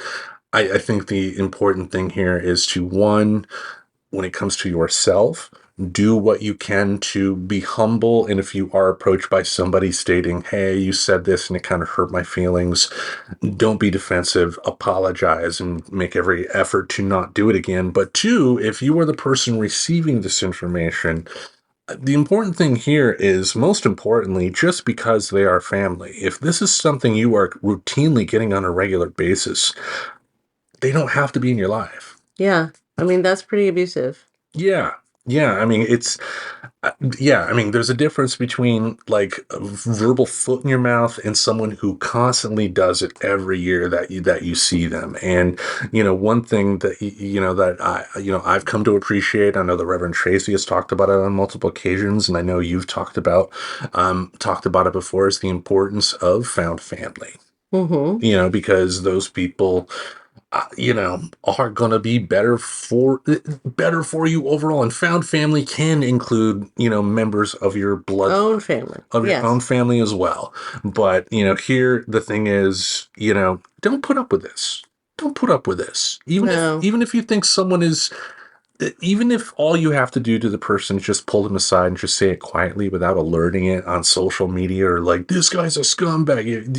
I think the important thing here is to, one, when it comes to yourself, do what you can to be humble. And if you are approached by somebody stating, hey, you said this and it kind of hurt my feelings, don't be defensive, apologize, and make every effort to not do it again. But two, if you are the person receiving this information, the important thing here is, most importantly, just because they are family, if this is something you are routinely getting on a regular basis, they don't have to be in your life. Yeah. I mean, that's pretty abusive. Yeah. I mean, there's a difference between like a verbal foot in your mouth and someone who constantly does it every year that you see them. And, one thing that, I've come to appreciate, I know the Reverend Tracy has talked about it on multiple occasions, and I know you've talked about it before, is the importance of found family. Because those people, are going to be better for you overall. And found family can include, members of your blood, own family, of your own family as well. But, here the thing is, don't put up with this. Don't put up with this. Even if you think someone is, even if all you have to do to the person is just pull them aside and just say it quietly without alerting it on social media, or like, this guy's a scumbag,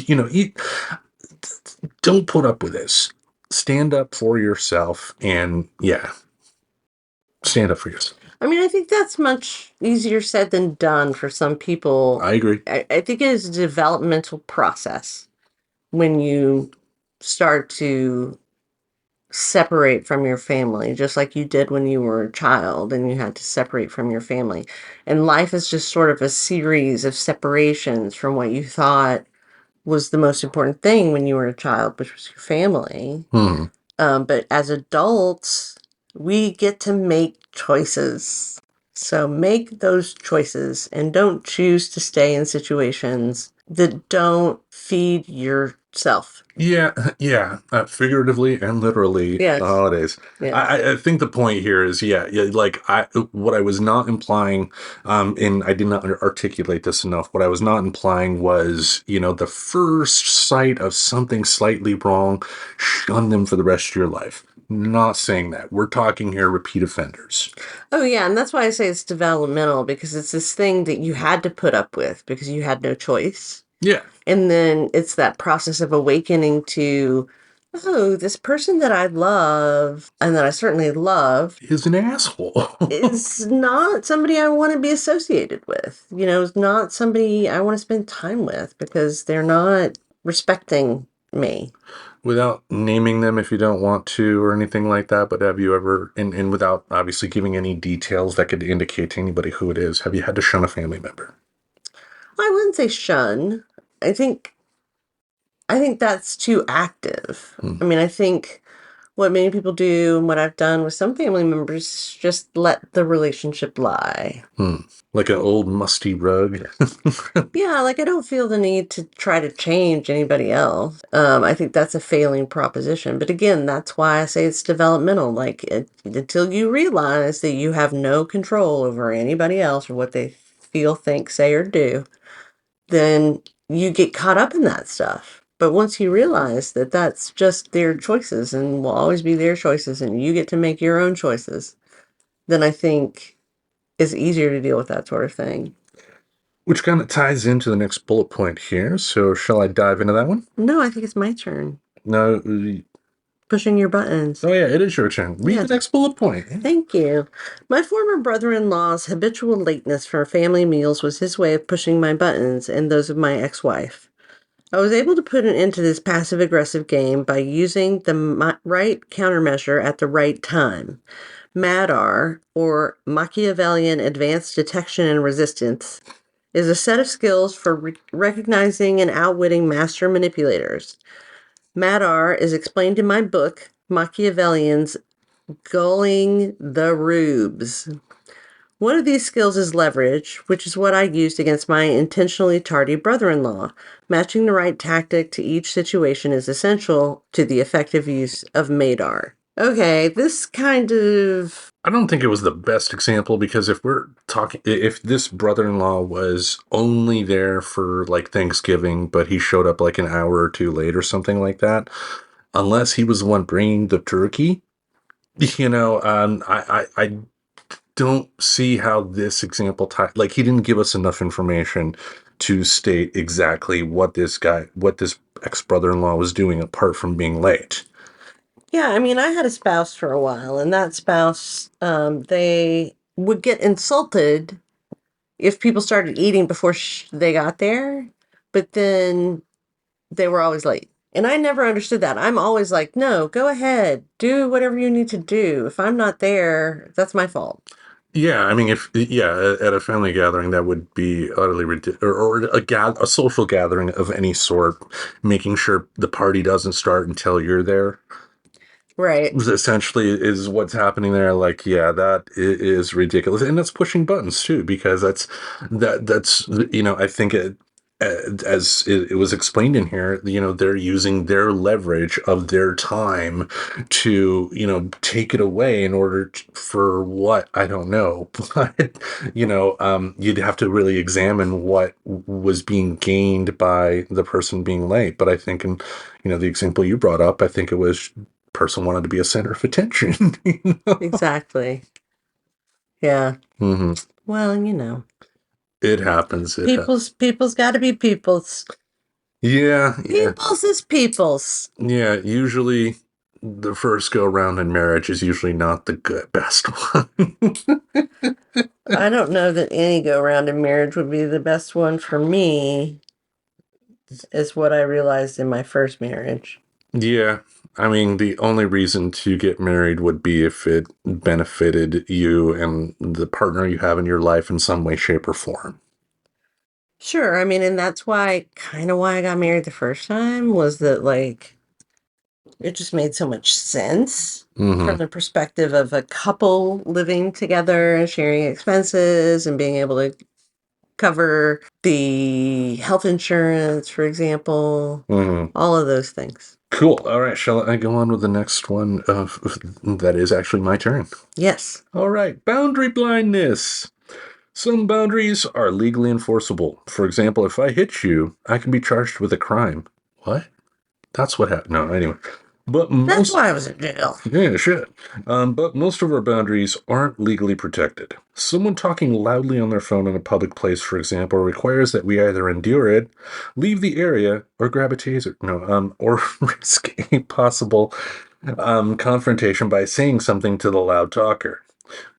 don't put up with this. Stand up for yourself, and stand up for yourself. I mean, I think that's much easier said than done for some people. I agree. I think it is a developmental process when you start to separate from your family, just like you did when you were a child and you had to separate from your family. And life is just sort of a series of separations from what you thought was the most important thing when you were a child, which was your family. But as adults, we get to make choices. So make those choices and don't choose to stay in situations that don't feed yourself. Yeah, figuratively and literally, Yes. the holidays. Yes. I think the point here is, what I was not implying, and I did not articulate this enough, what I was not implying was, the first sight of something slightly wrong, shun them for the rest of your life. Not saying that. We're talking here repeat offenders. Oh, yeah, and that's why I say it's developmental, because it's this thing that you had to put up with because you had no choice. Yeah. And then it's that process of awakening to, this person that I love, and that I certainly love, is an asshole. is not somebody I want to be associated with. It's not somebody I want to spend time with because they're not respecting me. Without naming them if you don't want to or anything like that, but have you ever, and without obviously giving any details that could indicate to anybody who it is, have you had to shun a family member? I wouldn't say shun. I think that's too active. I mean, I think what many people do and what I've done with some family members is just let the relationship lie. Like an old musty rug. Yeah, like I don't feel the need to try to change anybody else. I think that's a failing proposition. But again, that's why I say it's developmental. Like until you realize that you have no control over anybody else or what they feel, think, say, or do, then you get caught up in that stuff. But once you realize that that's just their choices and will always be their choices and you get to make your own choices, then I think is easier to deal with that sort of thing. Which kind of ties into the next bullet point here. So shall I dive into that one? No, I think it's my turn. No. Pushing your buttons. Oh, yeah, it is your turn. Read Yes. the next bullet point. Thank you. My former brother-in-law's habitual lateness for family meals was his way of pushing my buttons and those of my ex-wife. I was able to put an end to this passive-aggressive game by using the right countermeasure at the right time. MADR, or Machiavellian Advanced Detection and Resistance, is a set of skills for recognizing and outwitting master manipulators. MADR is explained in my book, Machiavellian's Gulling the Rubes. One of these skills is leverage, which is what I used against my intentionally tardy brother-in-law. Matching the right tactic to each situation is essential to the effective use of MADR. Okay, this kind of... I don't think it was the best example, because if this brother-in-law was only there for like Thanksgiving, but he showed up like an hour or two late or something like that, unless he was the one bringing the turkey, I don't see how this example like he didn't give us enough information to state exactly what this ex-brother-in-law was doing apart from being late. Yeah, I mean, I had a spouse for a while, and that spouse, they would get insulted if people started eating before they got there, but then they were always late. And I never understood that. I'm always like, no, go ahead, do whatever you need to do. If I'm not there, that's my fault. Yeah, I mean, at a family gathering, that would be utterly ridiculous, or a social gathering of any sort, making sure the party doesn't start until you're there. Right. Essentially is what's happening there. Like, yeah, that is ridiculous. And that's pushing buttons too, because that's, I think as it was explained in here, they're using their leverage of their time to, take it away in order for what, I don't know, but, you'd have to really examine what was being gained by the person being late. But I think in, the example you brought up, I think it was person wanted to be a center of attention. Exactly. Yeah. Mm-hmm. Well, it happens. People's got to be people's. Yeah. People's is people's. Yeah. Usually, the first go round in marriage is usually not the best one. I don't know that any go round in marriage would be the best one for me, is what I realized in my first marriage. Yeah. I mean, the only reason to get married would be if it benefited you and the partner you have in your life in some way, shape, or form. Sure. I mean, and that's why I got married the first time, was that, like, it just made so much sense from the perspective of a couple living together and sharing expenses and being able to cover the health insurance, for example, all of those things. Cool. All right. Shall I go on with the next one? That is actually my turn. Yes. All right. Boundary blindness. Some boundaries are legally enforceable. For example, if I hit you, I can be charged with a crime. What? That's what happened. No, anyway. But that's why I was in jail. Yeah, shit. But most of our boundaries aren't legally protected. Someone talking loudly on their phone in a public place, for example, requires that we either endure it, leave the area, or grab a taser. No, or risk a possible confrontation by saying something to the loud talker.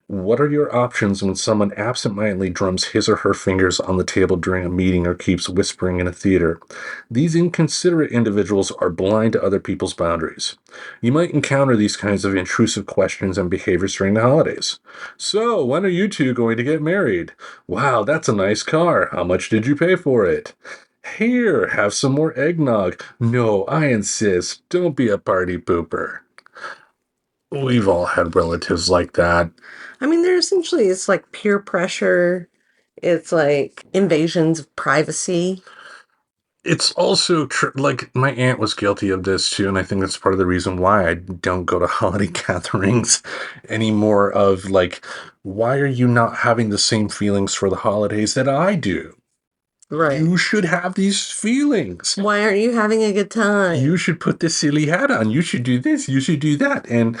What are your options when someone absentmindedly drums his or her fingers on the table during a meeting or keeps whispering in a theater? These inconsiderate individuals are blind to other people's boundaries. You might encounter these kinds of intrusive questions and behaviors during the holidays. So, when are you two going to get married? Wow, that's a nice car. How much did you pay for it? Here, have some more eggnog. No, I insist. Don't be a party pooper. We've all had relatives like that. I mean, it's like peer pressure. It's like invasions of privacy. It's also like my aunt was guilty of this too, and I think that's part of the reason why I don't go to holiday gatherings anymore. Of like, why are you not having the same feelings for the holidays that I do? Right. You should have these feelings. Why aren't you having a good time? You should put this silly hat on. You should do this. You should do that. And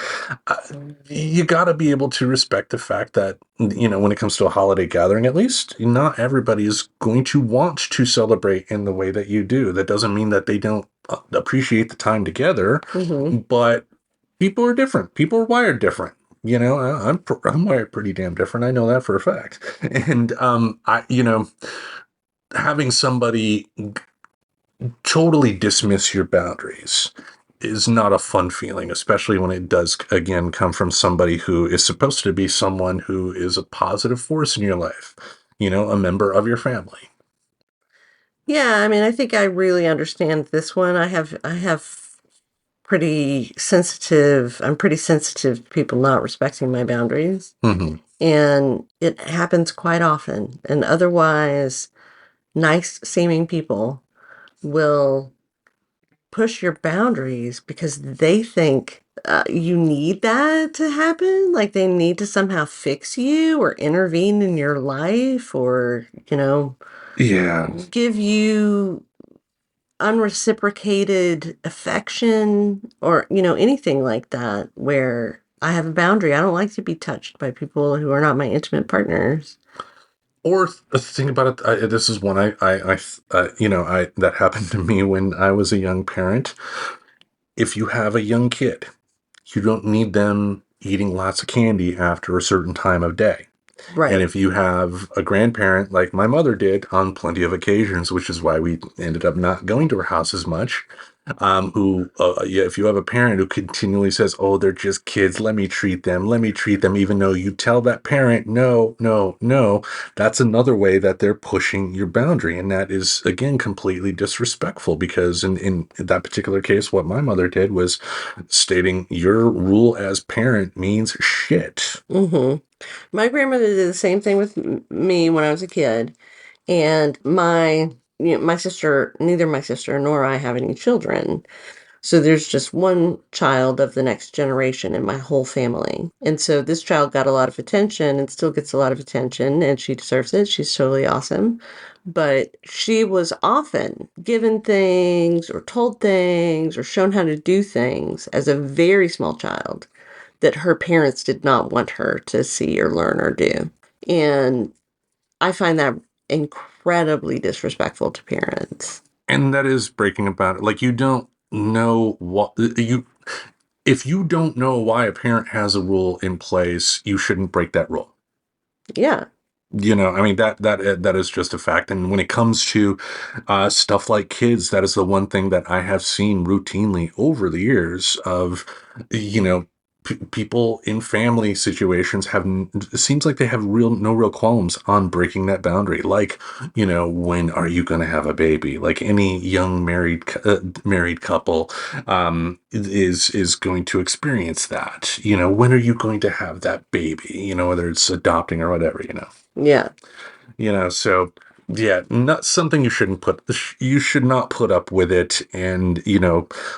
you got to be able to respect the fact that, when it comes to a holiday gathering, at least, not everybody is going to want to celebrate in the way that you do. That doesn't mean that they don't appreciate the time together, but people are different. People are wired different. I'm wired pretty damn different. I know that for a fact. And, having somebody totally dismiss your boundaries is not a fun feeling, especially when it does, again, come from somebody who is supposed to be someone who is a positive force in your life, a member of your family. Yeah, I mean, I think I really understand this one. I have pretty sensitive, I'm pretty sensitive to people not respecting my boundaries. And it happens quite often. And otherwise, nice seeming people will push your boundaries because they think you need that to happen. Like they need to somehow fix you or intervene in your life or, Yeah. give you unreciprocated affection or, anything like that where I have a boundary. I don't like to be touched by people who are not my intimate partners. Or think about it. This is one that happened to me when I was a young parent. If you have a young kid, you don't need them eating lots of candy after a certain time of day. Right. And if you have a grandparent like my mother did on plenty of occasions, which is why we ended up not going to her house as much, if you have a parent who continually says, oh, they're just kids, let me treat them, even though you tell that parent, no, no, no, that's another way that they're pushing your boundary. And that is, again, completely disrespectful because in that particular case, what my mother did was stating your rule as parent means shit. My grandmother did the same thing with me when I was a kid. And my sister, neither my sister nor I have any children. So there's just one child of the next generation in my whole family. And so this child got a lot of attention and still gets a lot of attention, and she deserves it. She's totally awesome. But she was often given things or told things or shown how to do things as a very small child that her parents did not want her to see or learn or do. And I find that incredibly disrespectful to parents. And that is breaking a boundary. Like you don't know if you don't know why a parent has a rule in place, you shouldn't break that rule. Yeah. I mean, that is just a fact. And when it comes to stuff like kids, that is the one thing that I have seen routinely over the years of, people in family situations it seems like they have no real qualms on breaking that boundary. Like, when are you going to have a baby? Like any young married couple is going to experience that. When are you going to have that baby? Whether it's adopting or whatever. Yeah. So yeah, not something you should not put up with it. And,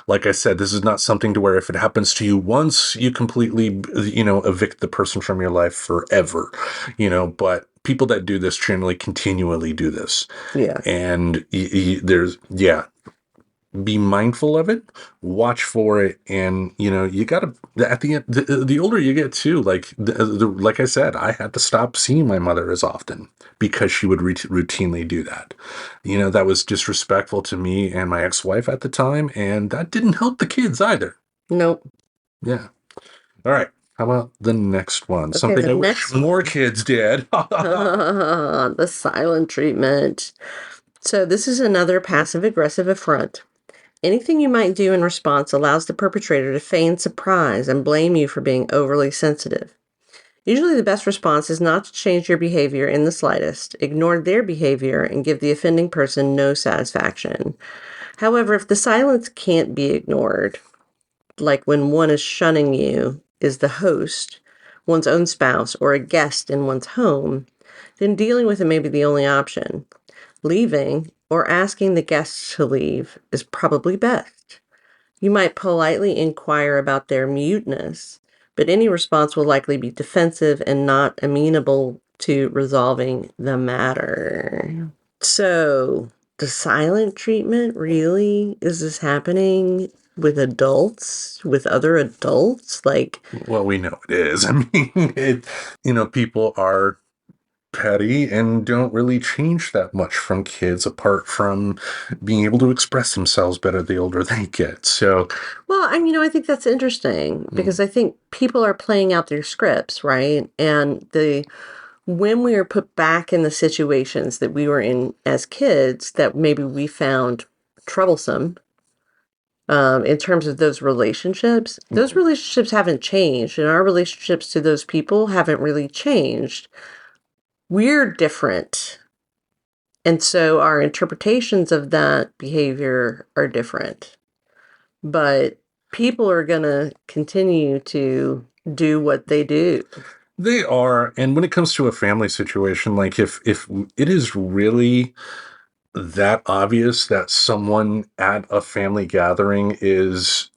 like I said, this is not something to where if it happens to you once, you completely, evict the person from your life forever, but people that do this generally continually do this. Yeah. And be mindful of it, watch for it, and you gotta at the end. The older you get too, like I said, I had to stop seeing my mother as often because she would routinely do that. That was disrespectful to me and my ex-wife at the time, and that didn't help the kids either. Nope. Yeah. All right. How about the next one? Okay, Something I wish more kids did. The silent treatment. So this is another passive-aggressive affront. Anything you might do in response allows the perpetrator to feign surprise and blame you for being overly sensitive. Usually the best response is not to change your behavior in the slightest, ignore their behavior, and give the offending person no satisfaction. However, if the silence can't be ignored, like when one is shunning you, is the host, one's own spouse, or a guest in one's home, then dealing with it may be the only option. Leaving or asking the guests to leave is probably best. You might politely inquire about their muteness, but any response will likely be defensive and not amenable to resolving the matter. So, the silent treatment, really? Is this happening with adults, with other adults? Like, Well, we know it is. I mean, people are petty and don't really change that much from kids apart from being able to express themselves better the older they get. So, well, I think that's interesting because I think people are playing out their scripts, right? And when we are put back in the situations that we were in as kids that maybe we found troublesome, in terms of those relationships haven't changed, and our relationships to those people haven't really changed. We're different. And so our interpretations of that behavior are different. But people are going to continue to do what they do. they are, and when it comes to a family situation, like if it is really that obvious that someone at a family gathering is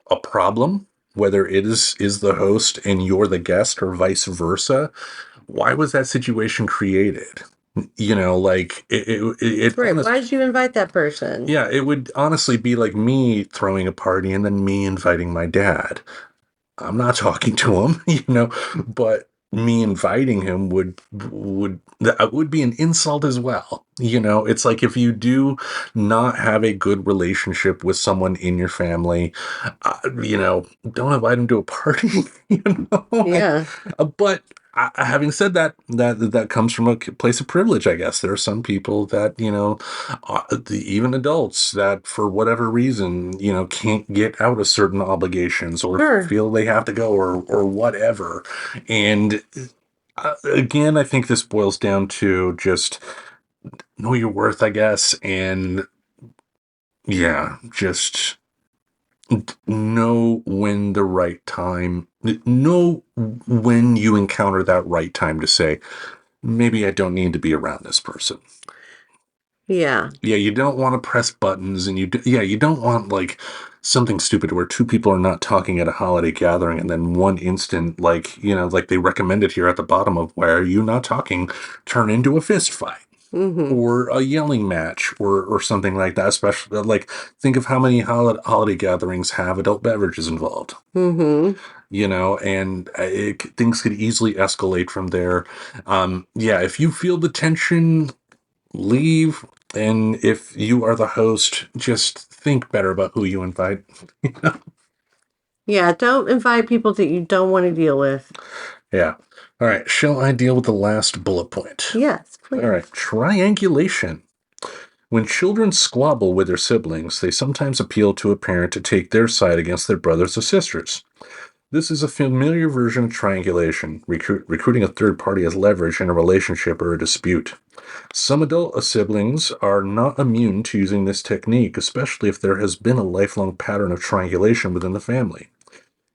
a problem, whether it is the host and you're the guest or vice versa, why was that situation created? Like Right. Why did you invite that person? yeah, it would honestly be like me throwing a party and then me inviting my dad. I'm not talking to him, but me inviting him would be an insult as well. It's like if you do not have a good relationship with someone in your family, don't invite him to a party. Yeah. But having said that, that comes from a place of privilege, I guess. There are some people that even adults that for whatever reason can't get out of certain obligations or Sure. feel they have to go or whatever. And again, I think this boils down to just know your worth, I guess, and yeah, just know when the right time, know when you encounter that right time to say, maybe I don't need to be around this person. Yeah. Yeah, you don't want to press buttons, and you don't want like something stupid where two people are not talking at a holiday gathering, and then one instant, like like they recommended here at the bottom of why are you not talking, turn into a fist fight. Mm-hmm. Or a yelling match or something like that. Especially like think of how many holiday gatherings have adult beverages involved. Mm-hmm. And things could easily escalate from there. Yeah, if you feel the tension, leave. And if you are the host, just think better about who you invite. Yeah, don't invite people that you don't want to deal with. Yeah. All right. Shall I deal with the last bullet point? Yes, please. All right. Triangulation. When children squabble with their siblings, they sometimes appeal to a parent to take their side against their brothers or sisters. This is a familiar version of triangulation, recruiting a third party as leverage in a relationship or a dispute. Some adult siblings are not immune to using this technique, especially if there has been a lifelong pattern of triangulation within the family.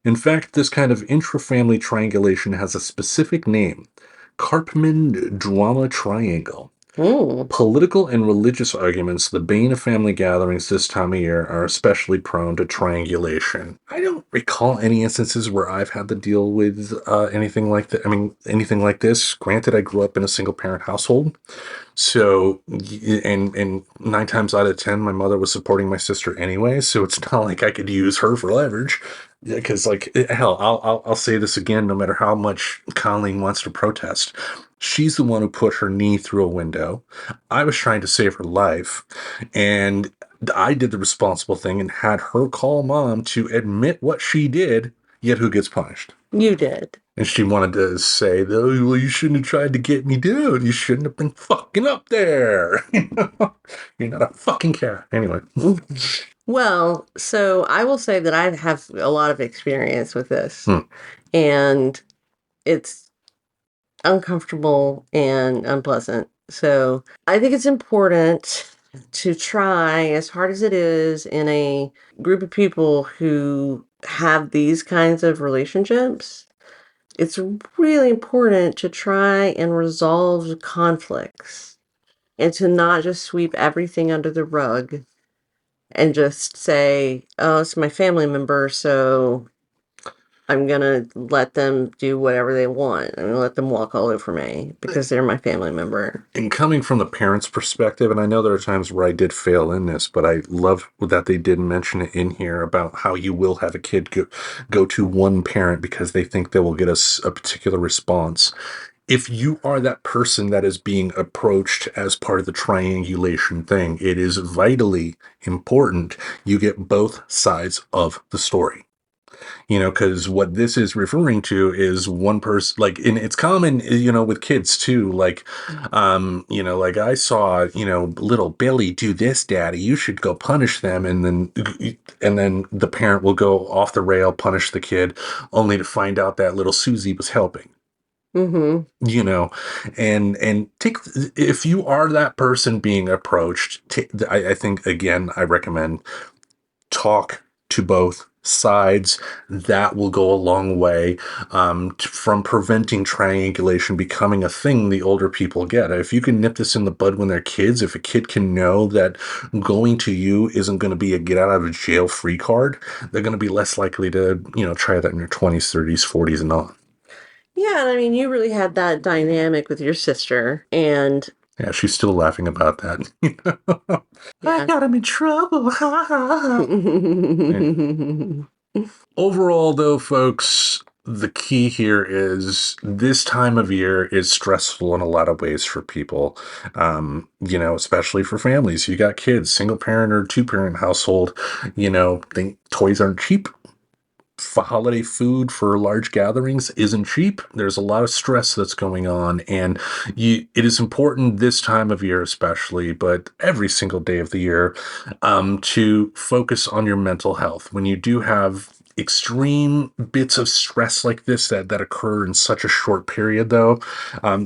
In fact, this kind of intra-family triangulation has a specific name, Karpman drama triangle. Mm. Political and religious arguments, the bane of family gatherings this time of year, are especially prone to triangulation. I don't recall any instances where I've had to deal with anything like that. I mean, anything like this. Granted, I grew up in a single-parent household, so and 9 times out of 10, my mother was supporting my sister anyway. So it's not like I could use her for leverage. Because, like, hell, I'll say this again, no matter how much Colleen wants to protest. She's the one who put her knee through a window. I was trying to save her life, and I did the responsible thing and had her call mom to admit what she did, yet who gets punished? You did. And she wanted to say, oh, well, you shouldn't have tried to get me down. You shouldn't have been fucking up there. You're not a fucking cat. Anyway. Well, so I will say that I have a lot of experience with this. And it's uncomfortable and unpleasant. So I think it's important to try, as hard as it is, in a group of people who have these kinds of relationships. It's really important to try and resolve conflicts and to not just sweep everything under the rug and just say, oh, it's my family member, so I'm going to let them do whatever they want. I'm going to let them walk all over me because they're my family member. And coming from the parent's perspective, and I know there are times where I did fail in this, but I love that they did mention it in here about how you will have a kid go to one parent because they think they will get a particular response. If you are that person that is being approached as part of the triangulation thing, it is vitally important you get both sides of the story. Because what this is referring to is one person, like, and it's common, with kids too. Like, like I saw, little Billy do this, Daddy, you should go punish them. And then the parent will go off the rail, punish the kid, only to find out that little Susie was helping. Mm-hmm. And take, if you are that person being approached, I think, again, I recommend talk to both sides. That will go a long way from preventing triangulation becoming a thing the older people get. If you can nip this in the bud when they're kids, if a kid can know that going to you isn't going to be a get out of jail free card, they're going to be less likely to, try that in their 20s, 30s, 40s and on. Yeah, and I mean, you really had that dynamic with your sister, and yeah, she's still laughing about that. Yeah. I got him in trouble. Overall, though, folks, the key here is this time of year is stressful in a lot of ways for people, especially for families. You got kids, single parent or two parent household, think toys aren't cheap. Holiday food for large gatherings isn't cheap. There's a lot of stress that's going on, and it is important this time of year especially, but every single day of the year, to focus on your mental health. When you do have extreme bits of stress like this that occur in such a short period, though,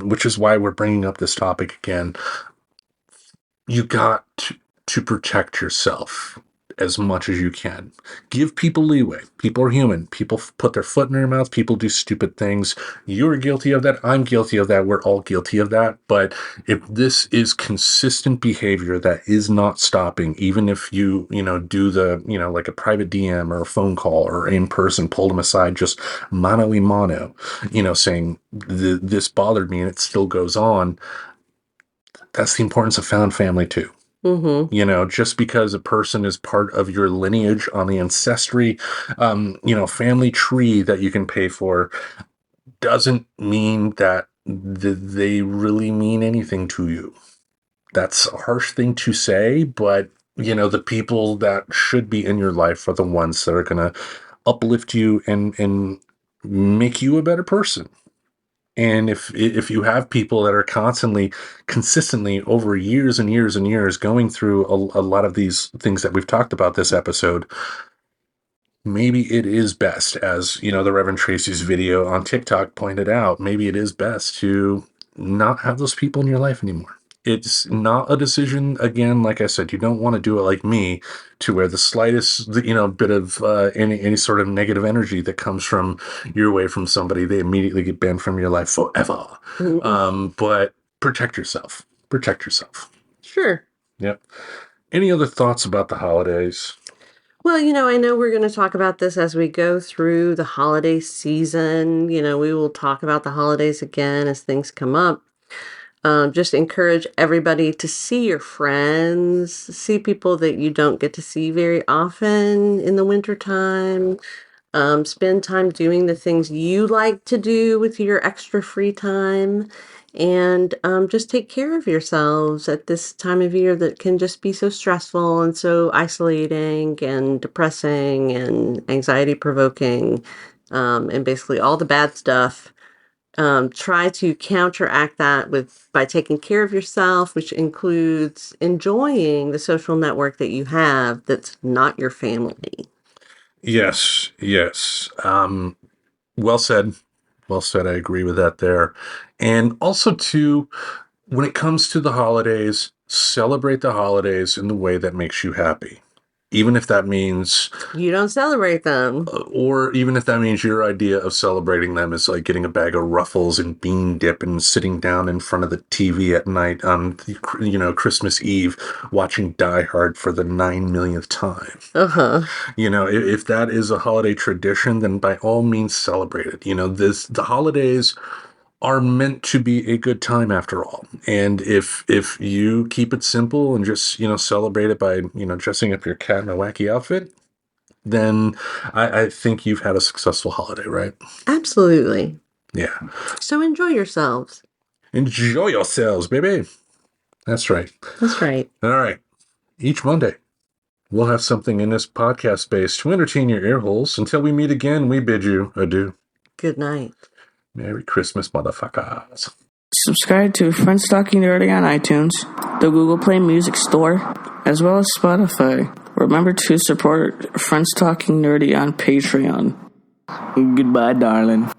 which is why we're bringing up this topic again, you got to protect yourself as much as you can. Give people leeway. People are human. People put their foot in their mouth. People do stupid things. You're guilty of that. I'm guilty of that. We're all guilty of that. But if this is consistent behavior that is not stopping, even if you, do the, like a private DM or a phone call or in person, pull them aside, just mano y mano, saying this bothered me and it still goes on. That's the importance of found family too. Mm-hmm. Just because a person is part of your lineage on the ancestry, family tree that you can pay for doesn't mean that they really mean anything to you. That's a harsh thing to say, but, the people that should be in your life are the ones that are going to uplift you and make you a better person. And if you have people that are consistently over years and years and years going through a lot of these things that we've talked about this episode, maybe it is best, as the Reverend Tracy's video on TikTok pointed out, maybe it is best to not have those people in your life anymore. It's not a decision, again, like I said, you don't want to do it like me, to where the slightest, bit of any sort of negative energy that comes from you're away from somebody, they immediately get banned from your life forever. Mm-hmm. But protect yourself. Protect yourself. Sure. Yep. Any other thoughts about the holidays? Well, I know we're going to talk about this as we go through the holiday season. We will talk about the holidays again as things come up. Just encourage everybody to see your friends, see people that you don't get to see very often in the wintertime. Spend time doing the things you like to do with your extra free time. And just take care of yourselves at this time of year that can just be so stressful and so isolating and depressing and anxiety provoking, and basically all the bad stuff. Try to counteract that by taking care of yourself, which includes enjoying the social network that you have that's not your family. Yes. Well said. Well said. I agree with that there. And also, too, when it comes to the holidays, celebrate the holidays in the way that makes you happy. even if that means You don't celebrate them. or even if that means your idea of celebrating them is like getting a bag of Ruffles and bean dip and sitting down in front of the TV at night on, Christmas Eve, watching Die Hard for the 9 millionth time. If that is a holiday tradition, then by all means celebrate it. The holidays are meant to be a good time after all. And if you keep it simple and just, celebrate it by, dressing up your cat in a wacky outfit, then I think you've had a successful holiday, right? Absolutely. Yeah. So enjoy yourselves. Enjoy yourselves, baby. That's right. That's right. All right. Each Monday, we'll have something in this podcast space to entertain your ear holes. Until we meet again, we bid you adieu. Good night. Merry Christmas, motherfuckers. Subscribe to Friends Talking Nerdy on iTunes, the Google Play Music Store, as well as Spotify. Remember to support Friends Talking Nerdy on Patreon. Goodbye, darling.